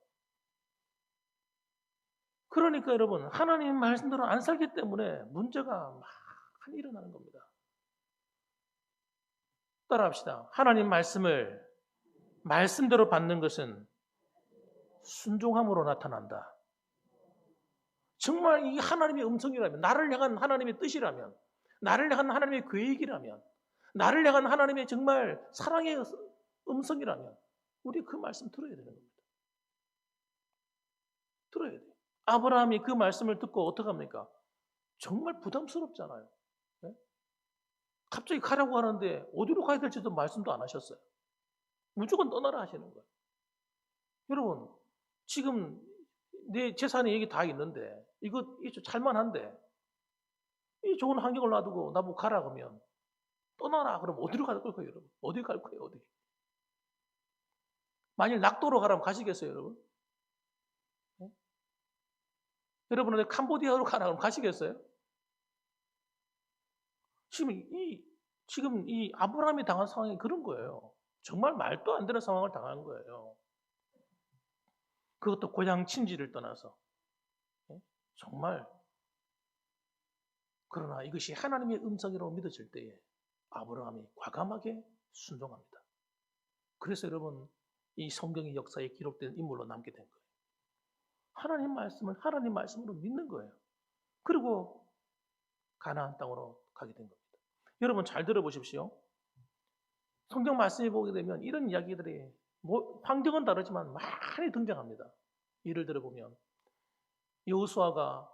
그러니까 여러분 하나님 말씀대로 안 살기 때문에 문제가 많이 일어나는 겁니다. 따라합시다. 하나님 말씀을 말씀대로 받는 것은 순종함으로 나타난다. 정말 이 하나님의 음성이라면, 나를 향한 하나님의 뜻이라면, 나를 향한 하나님의 계획이라면, 나를 향한 하나님의 정말 사랑의 음성이라면 우리 그 말씀 들어야 되는 겁니다. 들어야 돼요. 아브라함이 그 말씀을 듣고 어떡합니까? 정말 부담스럽잖아요. 네? 갑자기 가라고 하는데 어디로 가야 될지도 말씀도 안 하셨어요. 무조건 떠나라 하시는 거예요. 여러분 지금 내 재산에 여기 다 있는데 이거 잘만한데 이 좋은 환경을 놔두고 나보고 가라 그러면 떠나라 그러면 어디로 갈 거예요 여러분? 어디 갈 거예요 어디? 만일 낙도로 가라면 가시겠어요 여러분? 네? 여러분은 캄보디아로 가라 그러면 가시겠어요? 지금 이 아브라함이 당한 상황이 그런 거예요. 정말 말도 안 되는 상황을 당한 거예요. 그것도 고향 친지를 떠나서. 정말. 그러나 이것이 하나님의 음성이라고 믿어질 때에 아브라함이 과감하게 순종합니다. 그래서 여러분 이 성경의 역사에 기록된 인물로 남게 된 거예요. 하나님 말씀을 하나님 말씀으로 믿는 거예요. 그리고 가나안 땅으로 가게 된 겁니다. 여러분 잘 들어보십시오. 성경 말씀에 보게 되면 이런 이야기들이 환경은 다르지만 많이 등장합니다. 예를 들어보면 여호수아가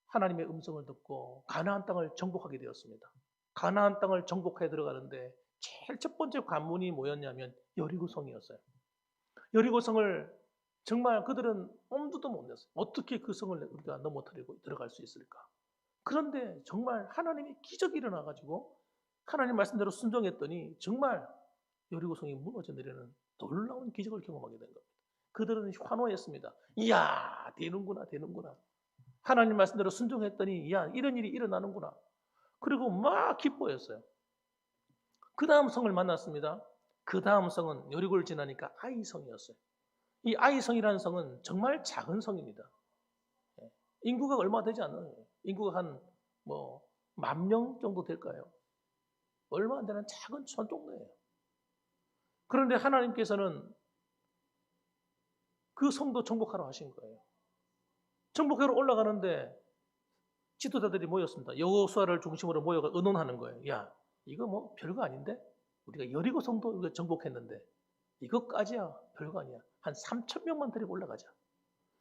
하나님의 음성을 듣고 가나안 땅을 정복하게 되었습니다. 가나안 땅을 정복해 들어가는데 제일 첫 번째 관문이 뭐였냐면 여리고성이었어요. 여리고성을 정말 그들은 엄두도 못 냈어요. 어떻게 그 성을 우리가 넘어뜨리고 들어갈 수 있을까? 그런데 정말 하나님의 기적이 일어나가지고 하나님 말씀대로 순종했더니 정말 여리고성이 무너져 내리는 놀라운 기적을 경험하게 된 겁니다. 그들은 환호했습니다. 이야, 되는구나. 하나님 말씀대로 순종했더니 이야, 이런 일이 일어나는구나. 그리고 막 기뻐했어요. 그 다음 성을 만났습니다. 그 다음 성은 여리고를 지나니까 아이성이었어요. 이 아이성이라는 성은 정말 작은 성입니다. 인구가 얼마 되지 않아요. 인구가 한 10,000명 정도 될까요? 얼마 안 되는 작은 촌동네예요. 그런데 하나님께서는 그 성도 정복하러 하신 거예요. 정복하러 올라가는데 지도자들이 모였습니다. 여호수아를 중심으로 모여가 의논하는 거예요. 야, 이거 별거 아닌데? 우리가 여리고 성도 정복했는데 이것까지야 별거 아니야. 한 3,000명만 데리고 올라가자.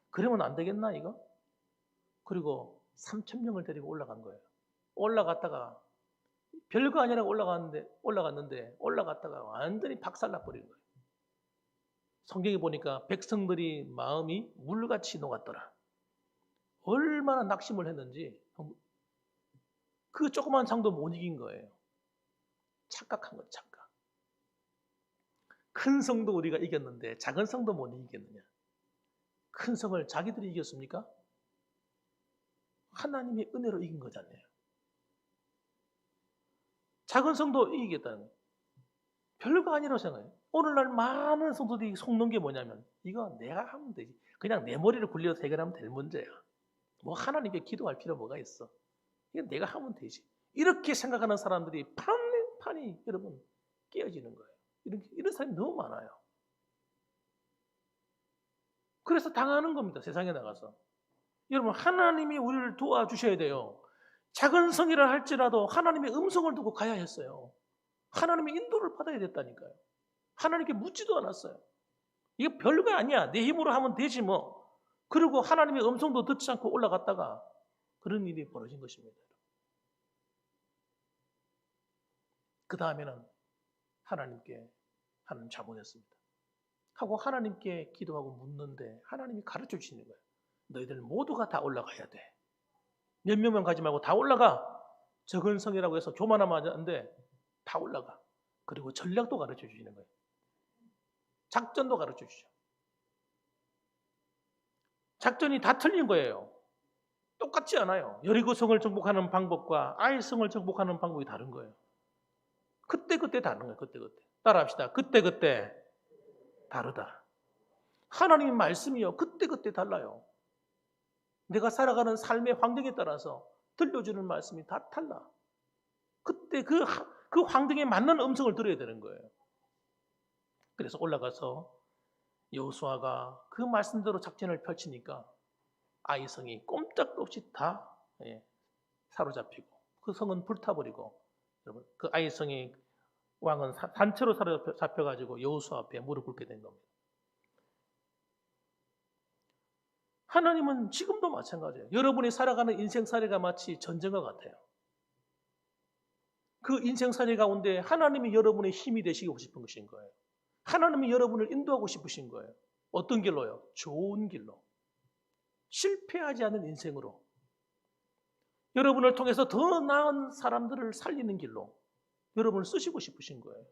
그러면 안 되겠나 이거? 그리고 3,000명을 데리고 올라간 거예요. 올라갔다가 별거 아니라고 올라갔는데 올라갔다가 완전히 박살나 버린 거예요. 성경에 보니까 백성들이 마음이 물같이 녹았더라. 얼마나 낙심을 했는지 그 조그만 상도 못 이긴 거예요. 착각한 거예요, 착각. 큰 성도 우리가 이겼는데 작은 성도 못 이기겠느냐? 큰 성을 자기들이 이겼습니까? 하나님의 은혜로 이긴 거잖아요. 작은 성도 이기겠다는 거예요. 별거 아니라고 생각해요. 오늘날 많은 성도들이 속는 게 뭐냐면 이거 내가 하면 되지. 그냥 내 머리를 굴려서 해결하면 될 문제야. 뭐 하나님께 기도할 필요 뭐가 있어. 이건 내가 하면 되지. 이렇게 생각하는 사람들이 판이 여러분 깨어지는 거예요. 이런 사람이 너무 많아요. 그래서 당하는 겁니다. 세상에 나가서. 여러분 하나님이 우리를 도와주셔야 돼요. 작은 성이라 할지라도 하나님의 음성을 두고 가야 했어요. 하나님의 인도를 받아야 됐다니까요. 하나님께 묻지도 않았어요. 이게 별거 아니야. 내 힘으로 하면 되지 뭐. 그리고 하나님의 음성도 듣지 않고 올라갔다가 그런 일이 벌어진 것입니다. 그 다음에는 하나님께 하나님 잘못했습니다 하고 하나님께 기도하고 묻는데 하나님이 가르쳐 주시는 거예요. 너희들 모두가 다 올라가야 돼. 몇 명만 가지 말고 다 올라가. 적은 성이라고 해서 교만하면 안 돼. 다 올라가. 그리고 전략도 가르쳐 주시는 거예요. 작전도 가르쳐 주죠. 작전이 다 틀린 거예요. 똑같지 않아요. 여리고성을 정복하는 방법과 아이성을 정복하는 방법이 다른 거예요. 그때 다른 거예요. 그때. 따라합시다. 그때 다르다. 하나님의 말씀이요. 그때 달라요. 내가 살아가는 삶의 환경에 따라서 들려주는 말씀이 다 달라. 그때 그 환경에 맞는 음성을 들어야 되는 거예요. 그래서 올라가서 여호수아가 그 말씀대로 작전을 펼치니까 아이성이 꼼짝도 없이 다 사로잡히고 그 성은 불타버리고 여러분 그 아이성의 왕은 단체로 사로잡혀가지고 여호수아 앞에 무릎 꿇게 된 겁니다. 하나님은 지금도 마찬가지예요. 여러분이 살아가는 인생살이가 마치 전쟁과 같아요. 그 인생살이 가운데 하나님이 여러분의 힘이 되시고 싶은 것인 거예요. 하나님이 여러분을 인도하고 싶으신 거예요. 어떤 길로요? 좋은 길로. 실패하지 않는 인생으로. 여러분을 통해서 더 나은 사람들을 살리는 길로 여러분을 쓰시고 싶으신 거예요.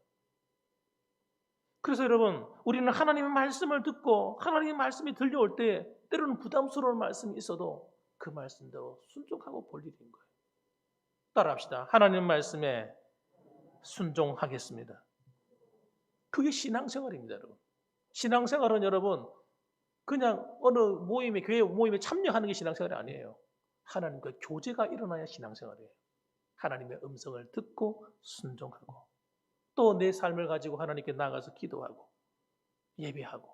그래서 여러분, 우리는 하나님의 말씀을 듣고 하나님의 말씀이 들려올 때 때로는 부담스러운 말씀이 있어도 그 말씀대로 순종하고 볼 일인 거예요. 따라합시다. 하나님 말씀에 순종하겠습니다. 그게 신앙생활입니다, 여러분. 신앙생활은 여러분 그냥 어느 모임에 교회 모임에 참여하는 게 신앙생활이 아니에요. 하나님과 교제가 일어나야 신앙생활이에요. 하나님의 음성을 듣고 순종하고 또 내 삶을 가지고 하나님께 나가서 기도하고 예배하고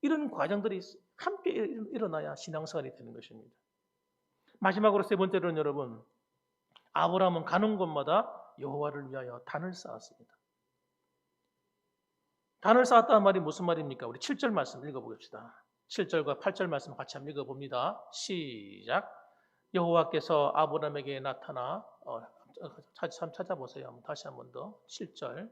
이런 과정들이 함께 일어나야 신앙생활이 되는 것입니다. 마지막으로 세 번째로는 여러분 아브라함은 가는 곳마다 여호와를 위하여 단을 쌓았습니다. 단을 쌓았다는 말이 무슨 말입니까? 우리 7절 말씀 읽어보겠습니다. 7절과 8절 말씀 같이 한번 읽어봅니다. 시작. 여호와께서 아브라함에게 나타나 찾아보세요. 다시 한 번 더. 7절.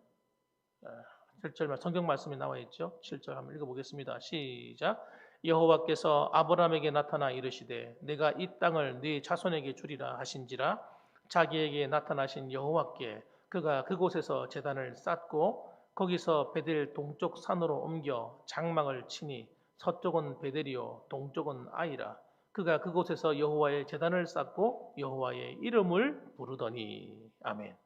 7절 성경 말씀이 나와 있죠. 7절 한번 읽어보겠습니다. 시작. 여호와께서 아브라함에게 나타나 이르시되 내가 이 땅을 네 자손에게 주리라 하신지라. 자기에게 나타나신 여호와께 그가 그곳에서 제단을 쌓고 거기서 베델 동쪽 산으로 옮겨 장막을 치니 서쪽은 베델이요 동쪽은 아이라. 그가 그곳에서 여호와의 제단을 쌓고 여호와의 이름을 부르더니. 아멘.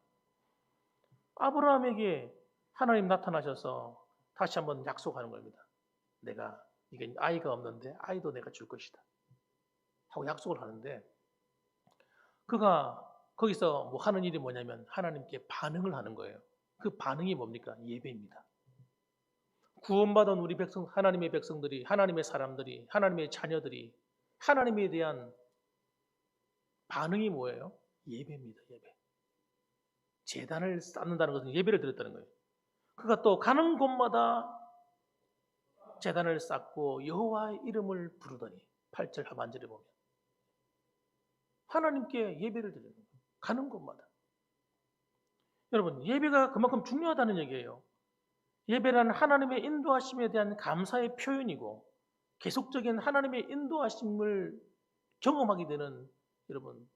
아브라함에게 하나님 나타나셔서 다시 한번 약속하는 겁니다. 내가 이게 아이가 없는데 아이도 내가 줄 것이다 하고 약속을 하는데 그가 거기서 뭐 하는 일이 뭐냐면 하나님께 반응을 하는 거예요. 그 반응이 뭡니까? 예배입니다. 구원받은 우리 백성, 하나님의 백성들이, 하나님의 사람들이, 하나님의 자녀들이 하나님에 대한 반응이 뭐예요? 예배입니다. 예배. 제단을 쌓는다는 것은 예배를 드렸다는 거예요. 그가 또 가는 곳마다 제단을 쌓고 여호와의 이름을 부르더니 8절 하반절에 보면 하나님께 예배를 드리는 거예요. 가는 곳마다. 여러분 예배가 그만큼 중요하다는 얘기예요. 예배란 하나님의 인도하심에 대한 감사의 표현이고 계속적인 하나님의 인도하심을 경험하게 되는 여러분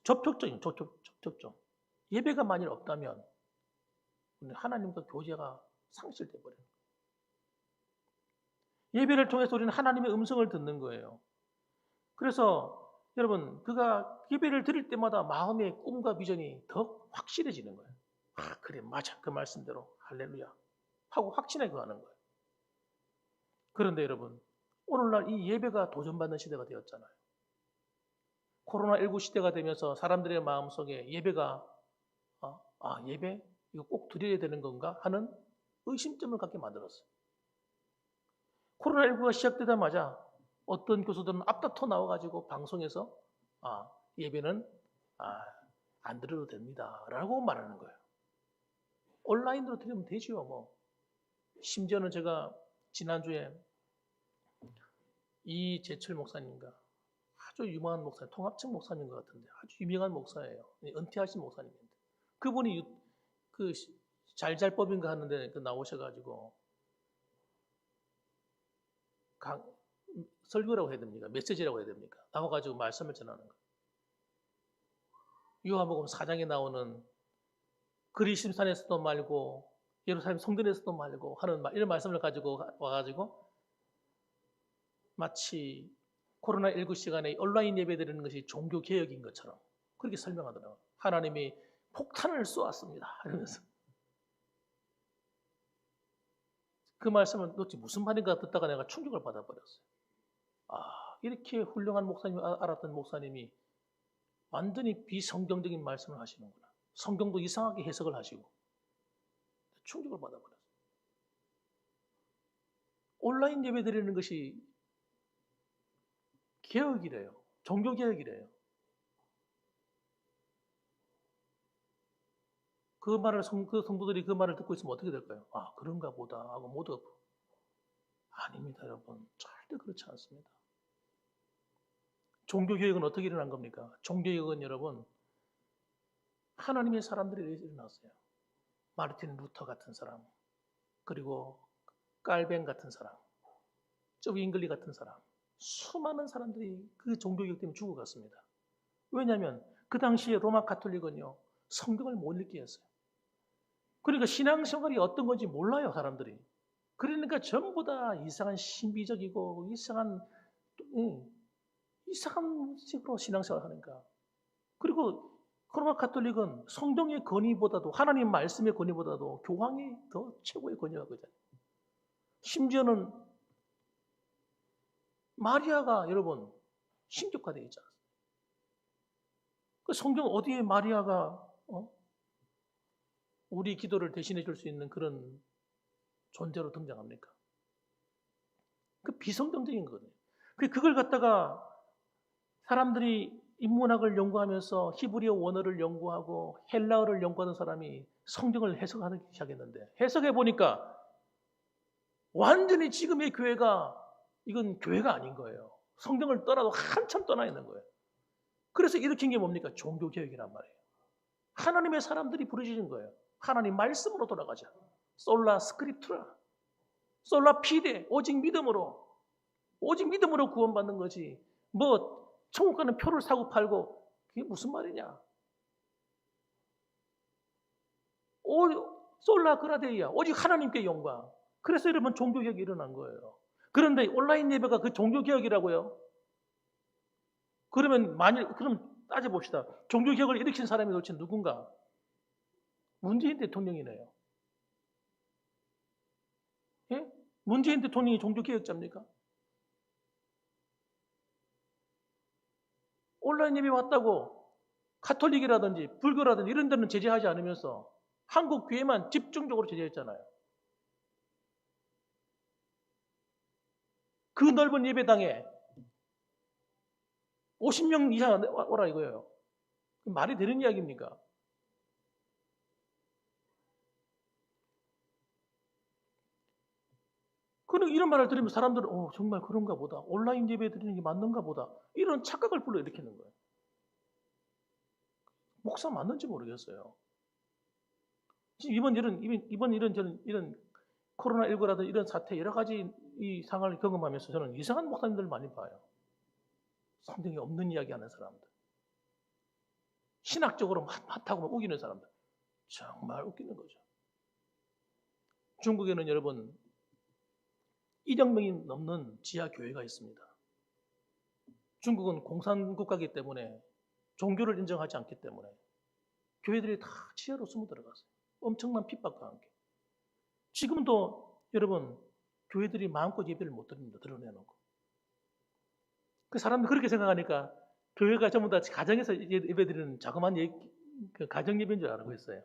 접촉점. 예배가 만일 없다면 하나님과 교제가 상실돼 버려요. 예배를 통해서 우리는 하나님의 음성을 듣는 거예요. 그래서 여러분 그가 예배를 드릴 때마다 마음의 꿈과 비전이 더 확실해지는 거예요. 아 그래 맞아 그 말씀대로 할렐루야 하고 확신하게 하는 거예요. 그런데 여러분 오늘날 이 예배가 도전받는 시대가 되었잖아요. 코로나19 시대가 되면서 사람들의 마음속에 예배가 예배? 이거 꼭 드려야 되는 건가? 하는 의심점을 갖게 만들었어요. 코로나19가 시작되자마자 어떤 교수들은 앞다퉈 나와가지고 방송에서 예배는 안 드려도 됩니다 라고 말하는 거예요. 온라인으로 드리면 되지요 뭐. 심지어는 제가 지난주에 이재철 목사님과 아주 유명한 목사님, 통합청 목사님 것 같은데 아주 유명한 목사예요. 은퇴하신 목사님인데 그분이 그 잘잘법인가 하는데 나오셔가지고 설교라고 해야 됩니까? 메시지라고 해야 됩니까? 나와가지고 말씀을 전하는 거예요. 요한복음 4장에 나오는 그리심산에서도 말고 예루살렘 성전에서도 말고 하는 이런 말씀을 가지고 와가지고 마치 코로나19 시간에 온라인 예배 드리는 것이 종교 개혁인 것처럼 그렇게 설명하더라고요. 하나님이 폭탄을 쏘았습니다. 이러면서 그 말씀은 도대체 무슨 말인가 듣다가 내가 충격을 받아버렸어요. 이렇게 훌륭한 목사님 알았던 목사님이 완전히 비성경적인 말씀을 하시는구나. 성경도 이상하게 해석을 하시고 충격을 받아버렸어요. 온라인 예배 드리는 것이 개혁이래요. 종교 개혁이래요. 그 성도들이 그 말을 듣고 있으면 어떻게 될까요? 그런가 보다 하고 모두 아닙니다, 여러분. 절대 그렇지 않습니다. 종교개혁은 어떻게 일어난 겁니까? 종교개혁은 여러분, 하나님의 사람들이 일어났어요. 마르틴 루터 같은 사람, 그리고 깔뱅 같은 사람, 쩌비 잉글리 같은 사람, 수많은 사람들이 그 종교개혁 때문에 죽어갔습니다. 왜냐하면 그 당시에 로마 가톨릭은요, 성경을 못 읽게 했어요. 그러니까 신앙생활이 어떤 건지 몰라요, 사람들이. 그러니까 전부 다 이상한 신비적이고 이상한 식으로 신앙생활을 하니까. 그리고 로마 가톨릭은 성경의 권위보다도 하나님 말씀의 권위보다도 교황이 더 최고의 권위가 거잖아요. 심지어는 마리아가 여러분 신격화되어 있잖아요. 그 성경 어디에 마리아가 우리 기도를 대신해 줄 수 있는 그런 존재로 등장합니까? 그 비성경적인 거거든요. 그걸 갖다가 사람들이 인문학을 연구하면서 히브리어 원어를 연구하고 헬라어를 연구하는 사람이 성경을 해석하기 시작했는데 해석해 보니까 완전히 지금의 교회가 이건 교회가 아닌 거예요. 성경을 떠나도 한참 떠나 있는 거예요. 그래서 일으킨 게 뭡니까? 종교개혁이란 말이에요. 하나님의 사람들이 부르짖은 거예요. 하나님 말씀으로 돌아가자. 솔라 스크립투라. 솔라 피데. 오직 믿음으로 구원받는 거지. 천국 가는 표를 사고 팔고 그게 무슨 말이냐? 솔라 그라데이야. 오직 하나님께 영광. 그래서 여러분 종교개혁이 일어난 거예요. 그런데 온라인 예배가 그 종교개혁이라고요? 그럼 따져봅시다. 종교개혁을 일으킨 사람이 도대체 누군가? 문재인 대통령이네요. 예? 문재인 대통령이 종교개혁자입니까? 온라인 예배 왔다고 가톨릭이라든지 불교라든지 이런 데는 제재하지 않으면서 한국 교회만 집중적으로 제재했잖아요. 그 넓은 예배당에 50명 이상 오라 이거예요. 말이 되는 이야기입니까? 그리고 이런 말을 들으면 사람들은 정말 그런가 보다. 온라인 예배 드리는 게 맞는가 보다. 이런 착각을 불러일으키는 거예요. 목사 맞는지 모르겠어요. 이번 이런 코로나19라든 이런 사태 여러 가지 이 상황을 경험하면서 저는 이상한 목사님들 많이 봐요. 성경에 없는 이야기하는 사람들. 신학적으로 핫하고 우기는 사람들. 정말 웃기는 거죠. 중국에는 여러분 1억 명이 넘는 지하 교회가 있습니다. 중국은 공산국가이기 때문에 종교를 인정하지 않기 때문에 교회들이 다 지하로 숨어 들어갔어요. 엄청난 핍박과 함께. 지금도 여러분 교회들이 마음껏 예배를 못 드립니다. 드러내놓고. 그 사람들 그렇게 생각하니까 교회가 전부 다 가정에서 예배드리는 자그마한 그 가정 예배인 줄 알고 있어요.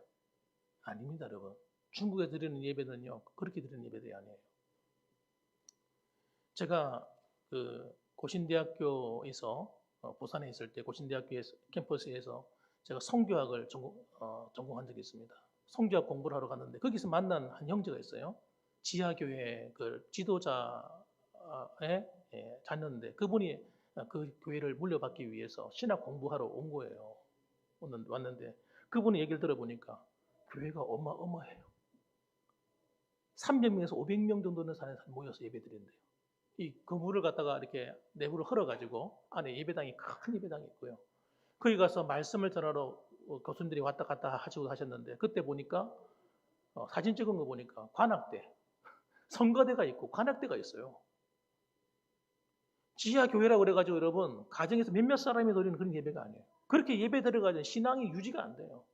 아닙니다, 여러분. 중국에 드리는 예배는요, 그렇게 드리는 예배들이 아니에요. 제가 그 고신대학교에서 부산에 있을 때 고신대학교에서 캠퍼스에서 제가 성교학을 전공한 적이 있습니다. 성교학 공부를 하러 갔는데 거기서 만난 한 형제가 있어요. 지하교회 그 지도자의 자녀인데 그분이 그 교회를 물려받기 위해서 신학 공부하러 온 거예요. 왔는데 그분의 얘기를 들어보니까 교회가 어마어마해요. 300명에서 500명 정도 되는 사람이 모여서 예배드린대요. 이 건물을 갖다가 이렇게 내부를 헐어가지고 안에 예배당이 큰 예배당이 있고요. 거기 가서 말씀을 전하러 교수님들이 왔다 갔다 하시고 하셨는데 그때 보니까 사진 찍은 거 보니까 관악대, 성가대가 있고 관악대가 있어요. 지하 교회라고 그래가지고 여러분 가정에서 몇몇 사람이 드리는 그런 예배가 아니에요. 그렇게 예배 들어가면 신앙이 유지가 안 돼요.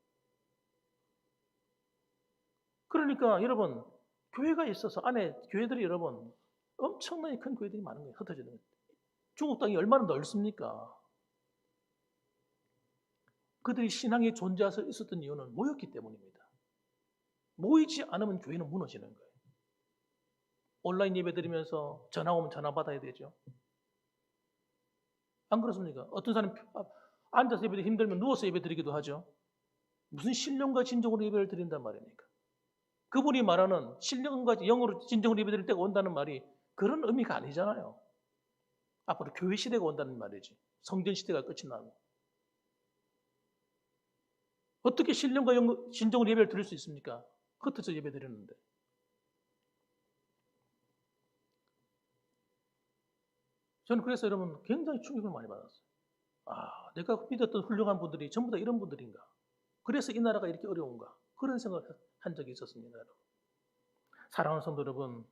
그러니까 여러분 교회가 있어서 안에 교회들이 여러분 엄청나게 큰 교회들이 많은 거예요. 흩어지는 거예요. 중국 땅이 얼마나 넓습니까? 그들이 신앙이 존재해서 있었던 이유는 모였기 때문입니다. 모이지 않으면 교회는 무너지는 거예요. 온라인 예배 드리면서 전화 오면 전화 받아야 되죠. 안 그렇습니까? 어떤 사람 앉아서 예배 드리기 힘들면 누워서 예배 드리기도 하죠. 무슨 신령과 진정으로 예배를 드린단 말입니까? 그분이 말하는 신령과 영으로 진정으로 예배 드릴 때가 온다는 말이 그런 의미가 아니잖아요. 앞으로 교회 시대가 온다는 말이지. 성전 시대가 끝이 나고. 어떻게 신령과 진정으로 예배를 드릴 수 있습니까? 흩어져 예배 드리는데. 저는 그래서 여러분 굉장히 충격을 많이 받았어요. 아, 내가 믿었던 훌륭한 분들이 전부 다 이런 분들인가? 그래서 이 나라가 이렇게 어려운가? 그런 생각을 한 적이 있었습니다. 여러분. 사랑하는 성도 여러분,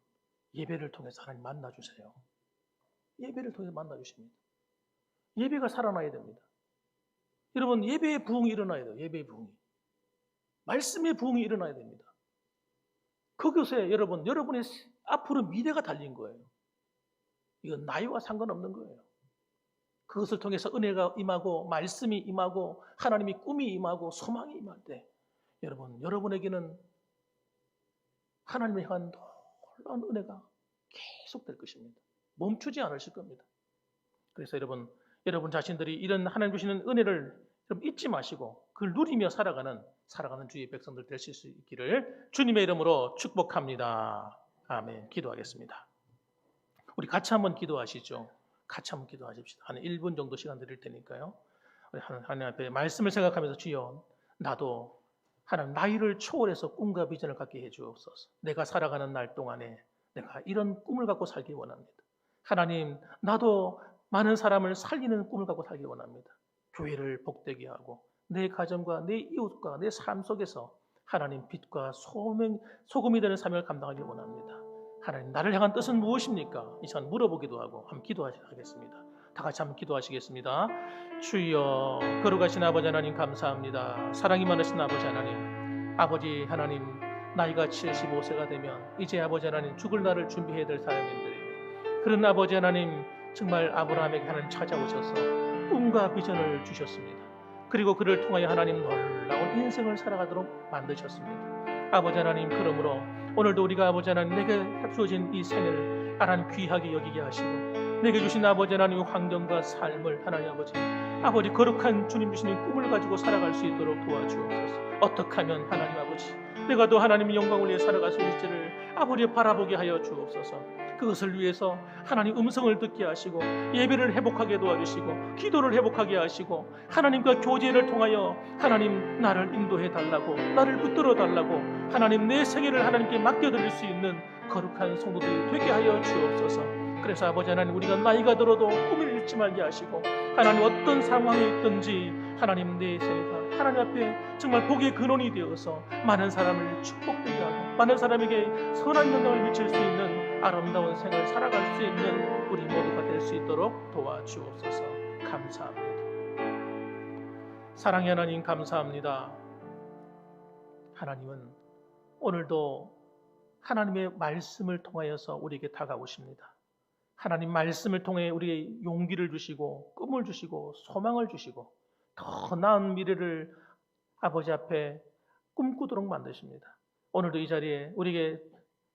예배를 통해서 하나님 만나주세요. 예배를 통해서 만나주십니다. 예배가 살아나야 됩니다. 여러분, 예배의 부흥이 일어나야 돼요. 예배의 부흥이. 말씀의 부흥이 일어나야 됩니다. 그것에 여러분의 앞으로 미래가 달린 거예요. 이건 나이와 상관없는 거예요. 그것을 통해서 은혜가 임하고 말씀이 임하고 하나님이 꿈이 임하고 소망이 임할 때 여러분에게는 하나님을 향한 놀라운 은혜가 계속될 것입니다. 멈추지 않으실 겁니다. 그래서 여러분 자신들이 이런 하나님 주시는 은혜를 잊지 마시고 그걸 누리며 살아가는 주의 백성들 되실 수 있기를 주님의 이름으로 축복합니다. 아멘. 기도하겠습니다. 우리 같이 한번 기도하시죠. 같이 한번 기도하십시다. 한 1분 정도 시간 드릴 테니까요. 하나님 앞에 말씀을 생각하면서 주여 나도 하나님 나이를 초월해서 꿈과 비전을 갖게 해주옵소서. 내가 살아가는 날 동안에 내가 이런 꿈을 갖고 살기 원합니다. 하나님 나도 많은 사람을 살리는 꿈을 갖고 살기 원합니다. 교회를 복되게 하고 내 가정과 내 이웃과 내 삶 속에서 하나님 빛과 소금이 되는 삶을 감당하기 원합니다. 하나님 나를 향한 뜻은 무엇입니까? 이 시간 물어보기도 하고 한번 기도하겠습니다. 다 같이 한번 기도하시겠습니다. 주여 거룩하신 아버지 하나님 감사합니다. 사랑이 많으신 아버지 하나님 나이가 75세가 되면 이제 아버지 하나님 죽을 날을 준비해야 될 사람인들입니다. 그런 아버지 하나님 정말 아브라함에게 하나님 찾아오셔서 꿈과 비전을 주셨습니다. 그리고 그를 통하여 하나님 놀라운 인생을 살아가도록 만드셨습니다. 아버지 하나님 그러므로 오늘도 우리가 아버지 하나님 내게 주어진 이 생을 하나님 귀하게 여기게 하시고 내게 주신 아버지 하나님 환경과 삶을 하나님 아버지 거룩한 주님 주시는 꿈을 가지고 살아갈 수 있도록 도와주옵소서. 어떻게 하면 하나님 아버지 내가 또 하나님의 영광을 위해 살아갈 수 있을지를 아버지 바라보게 하여 주옵소서. 그것을 위해서 하나님 음성을 듣게 하시고 예배를 회복하게 도와주시고 기도를 회복하게 하시고 하나님과 교제를 통하여 하나님 나를 인도해 달라고 나를 붙들어 달라고 하나님 내 생애를 하나님께 맡겨드릴 수 있는 거룩한 성도들이 되게 하여 주옵소서. 그래서 아버지 하나님 우리가 나이가 들어도 꿈을 잃지 말게 하시고 하나님 어떤 상황에 있든지 하나님 내 생애가 하나님 앞에 정말 복의 근원이 되어서 많은 사람을 축복되게 하고 많은 사람에게 선한 영향을 미칠 수 있는 아름다운 생을 살아갈 수 있는 우리 모두가 될 수 있도록 도와주옵소서. 감사합니다. 사랑의 하나님 감사합니다. 하나님은 오늘도 하나님의 말씀을 통하여서 우리에게 다가오십니다. 하나님 말씀을 통해 우리에게 용기를 주시고 꿈을 주시고 소망을 주시고 더 나은 미래를 아버지 앞에 꿈꾸도록 만드십니다. 오늘도 이 자리에 우리에게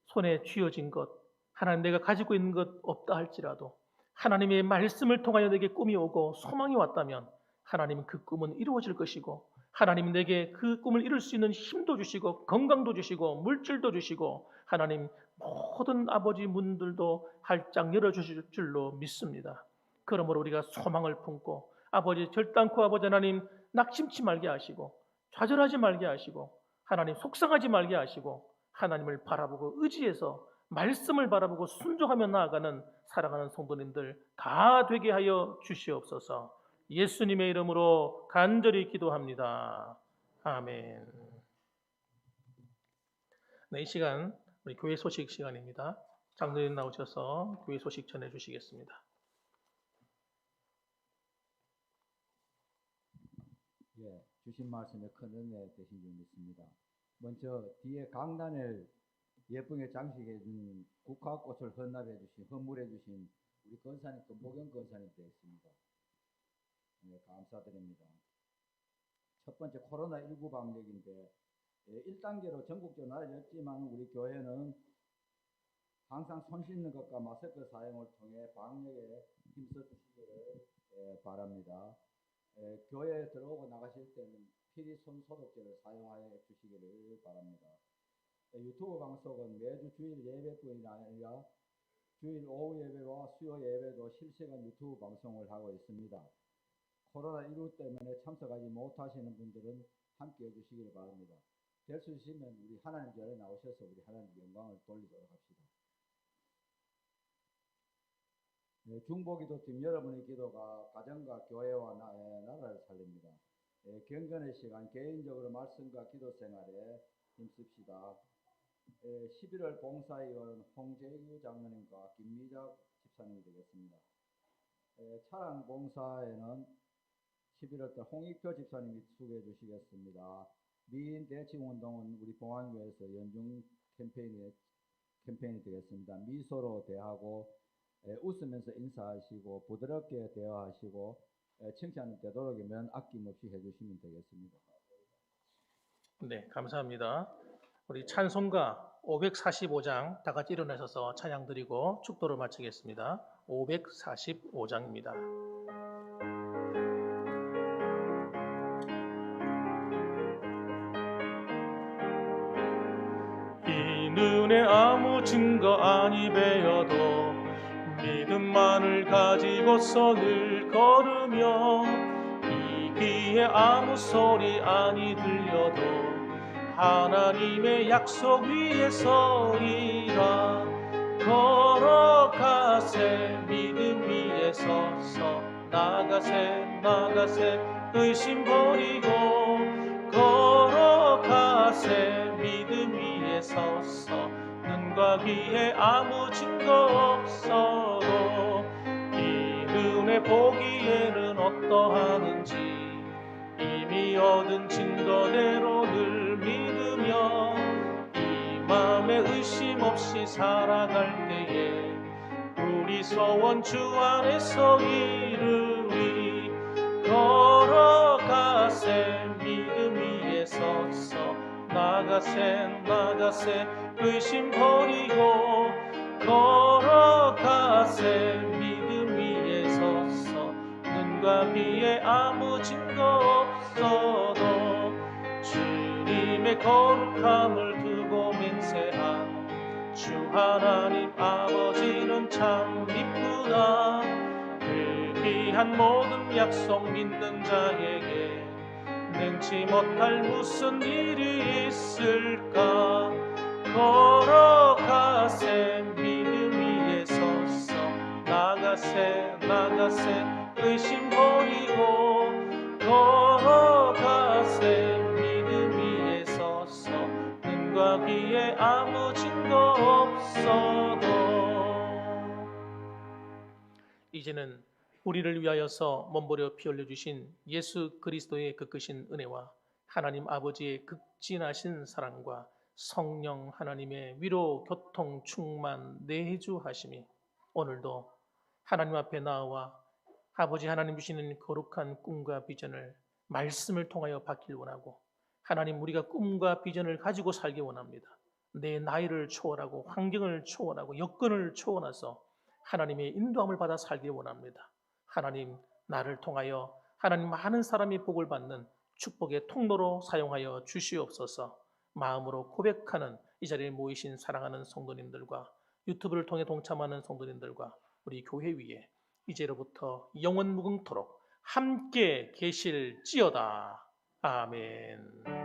손에 쥐어진 것, 하나님 내가 가지고 있는 것 없다 할지라도 하나님의 말씀을 통하여 내게 꿈이 오고 소망이 왔다면 하나님은 그 꿈은 이루어질 것이고 하나님은 내게 그 꿈을 이룰 수 있는 힘도 주시고 건강도 주시고 물질도 주시고 하나님 모든 아버지 문들도 활짝 열어주실 줄로 믿습니다. 그러므로 우리가 소망을 품고 아버지 결단코 아버지 하나님 낙심치 말게 하시고 좌절하지 말게 하시고 하나님 속상하지 말게 하시고 하나님을 바라보고 의지해서 말씀을 바라보고 순종하며 나아가는 사랑하는 성도님들 다 되게 하여 주시옵소서. 예수님의 이름으로 간절히 기도합니다. 아멘. 네, 이 시간 우리 교회 소식 시간입니다. 장로님 나오셔서 교회 소식 전해 주시겠습니다. 예, 주신 말씀에 큰 은혜 되신 줄 믿습니다. 먼저 뒤에 강단을 예쁘게 장식해 준 국화꽃을 헌물해 주신 우리 권사님, 금복영 권사님 되겠습니다. 네, 감사드립니다. 첫 번째 코로나19 방역인데 1단계로 전국적으로 나아졌지만 우리 교회는 항상 손 씻는 것과 마스크 사용을 통해 방역에 힘써 주시기를 바랍니다. 교회에 들어오고 나가실 때는 필히 손 소독제를 사용하여 주시기를 바랍니다. 유튜브 방송은 매주 주일 예배뿐이 아니라 주일 오후 예배와 수요 예배도 실시간 유튜브 방송을 하고 있습니다. 코로나19 때문에 참석하지 못하시는 분들은 함께 해주시기를 바랍니다. 될 수 있으면 우리 하나님 전에 나오셔서 우리 하나님 영광을 돌리도록 합시다. 네, 중보기도팀 여러분의 기도가 가정과 교회와 나라를 살립니다. 경건의 시간 개인적으로 말씀과 기도 생활에 힘씁시다. 11월 봉사위원 홍재규 장로님과 김미작 집사님이 되겠습니다. 차량 봉사에는 11월달 홍익표 집사님이 수고해 주시겠습니다. 미인 대칭 운동은 우리 봉안교회에서 연중 캠페인이 되겠습니다. 미소로 대하고 웃으면서 인사하시고 부드럽게 대화하시고 칭찬 되도록이면 아낌없이 해주시면 되겠습니다. 네, 감사합니다. 우리 찬송가 545장 다 같이 일어나셔서 찬양 드리고 축도를 마치겠습니다. 545장입니다. 이 눈에 아무 증거 아니 배어도 믿음만을 가지고서 늘 걸으며 이 귀에 아무 소리 아니 들려도 하나님의 약속 위에 서리라. 걸어가세 믿음 위에 서서 나가세 의심 버리고 걸어가세 믿음 위에 서서 눈과 귀에 아무 증거 없어도 이 은혜 보기에는 어떠하는지 이미 얻은 증거대로 늘 믿으며 이 맘에 의심 없이 살아갈 때에 우리 소원 주 안에서 이루리. 걸어가세 믿음 위에 서서 나가세 의심 버리고 걸어가세 믿음 위에 서서 눈과 귀에 아무 증거 없어도 주님의 거룩함을 두고 맹세한 주 하나님 아버지는 참 이쁘다. 그 귀한 모든 약속 믿는 자에게 능치 못할 무슨 일이 있을까. 걸어가세 믿음 위에 서서 나가세 의심 버리고 걸어가세 믿음 위에 서서 눈과 귀에 아무 증거 없어도. 이제는 우리를 위하여서 몸버려 피 흘려 주신 예수 그리스도의 그 크신 은혜와 하나님 아버지의 극진하신 사랑과 성령 하나님의 위로 교통 충만 내주하심이 오늘도 하나님 앞에 나와 아버지 하나님 주시는 거룩한 꿈과 비전을 말씀을 통하여 받길 원하고, 하나님 우리가 꿈과 비전을 가지고 살기 원합니다. 내 나이를 초월하고 환경을 초월하고 여건을 초월해서 하나님의 인도함을 받아 살기 원합니다. 하나님, 나를 통하여 하나님 많은 사람이 복을 받는 축복의 통로로 사용하여 주시옵소서. 마음으로 고백하는 이 자리에 모이신 사랑하는 성도님들과 유튜브를 통해 동참하는 성도님들과 우리 교회 위에 이제로부터 영원 무궁토록 함께 계실지어다. 아멘.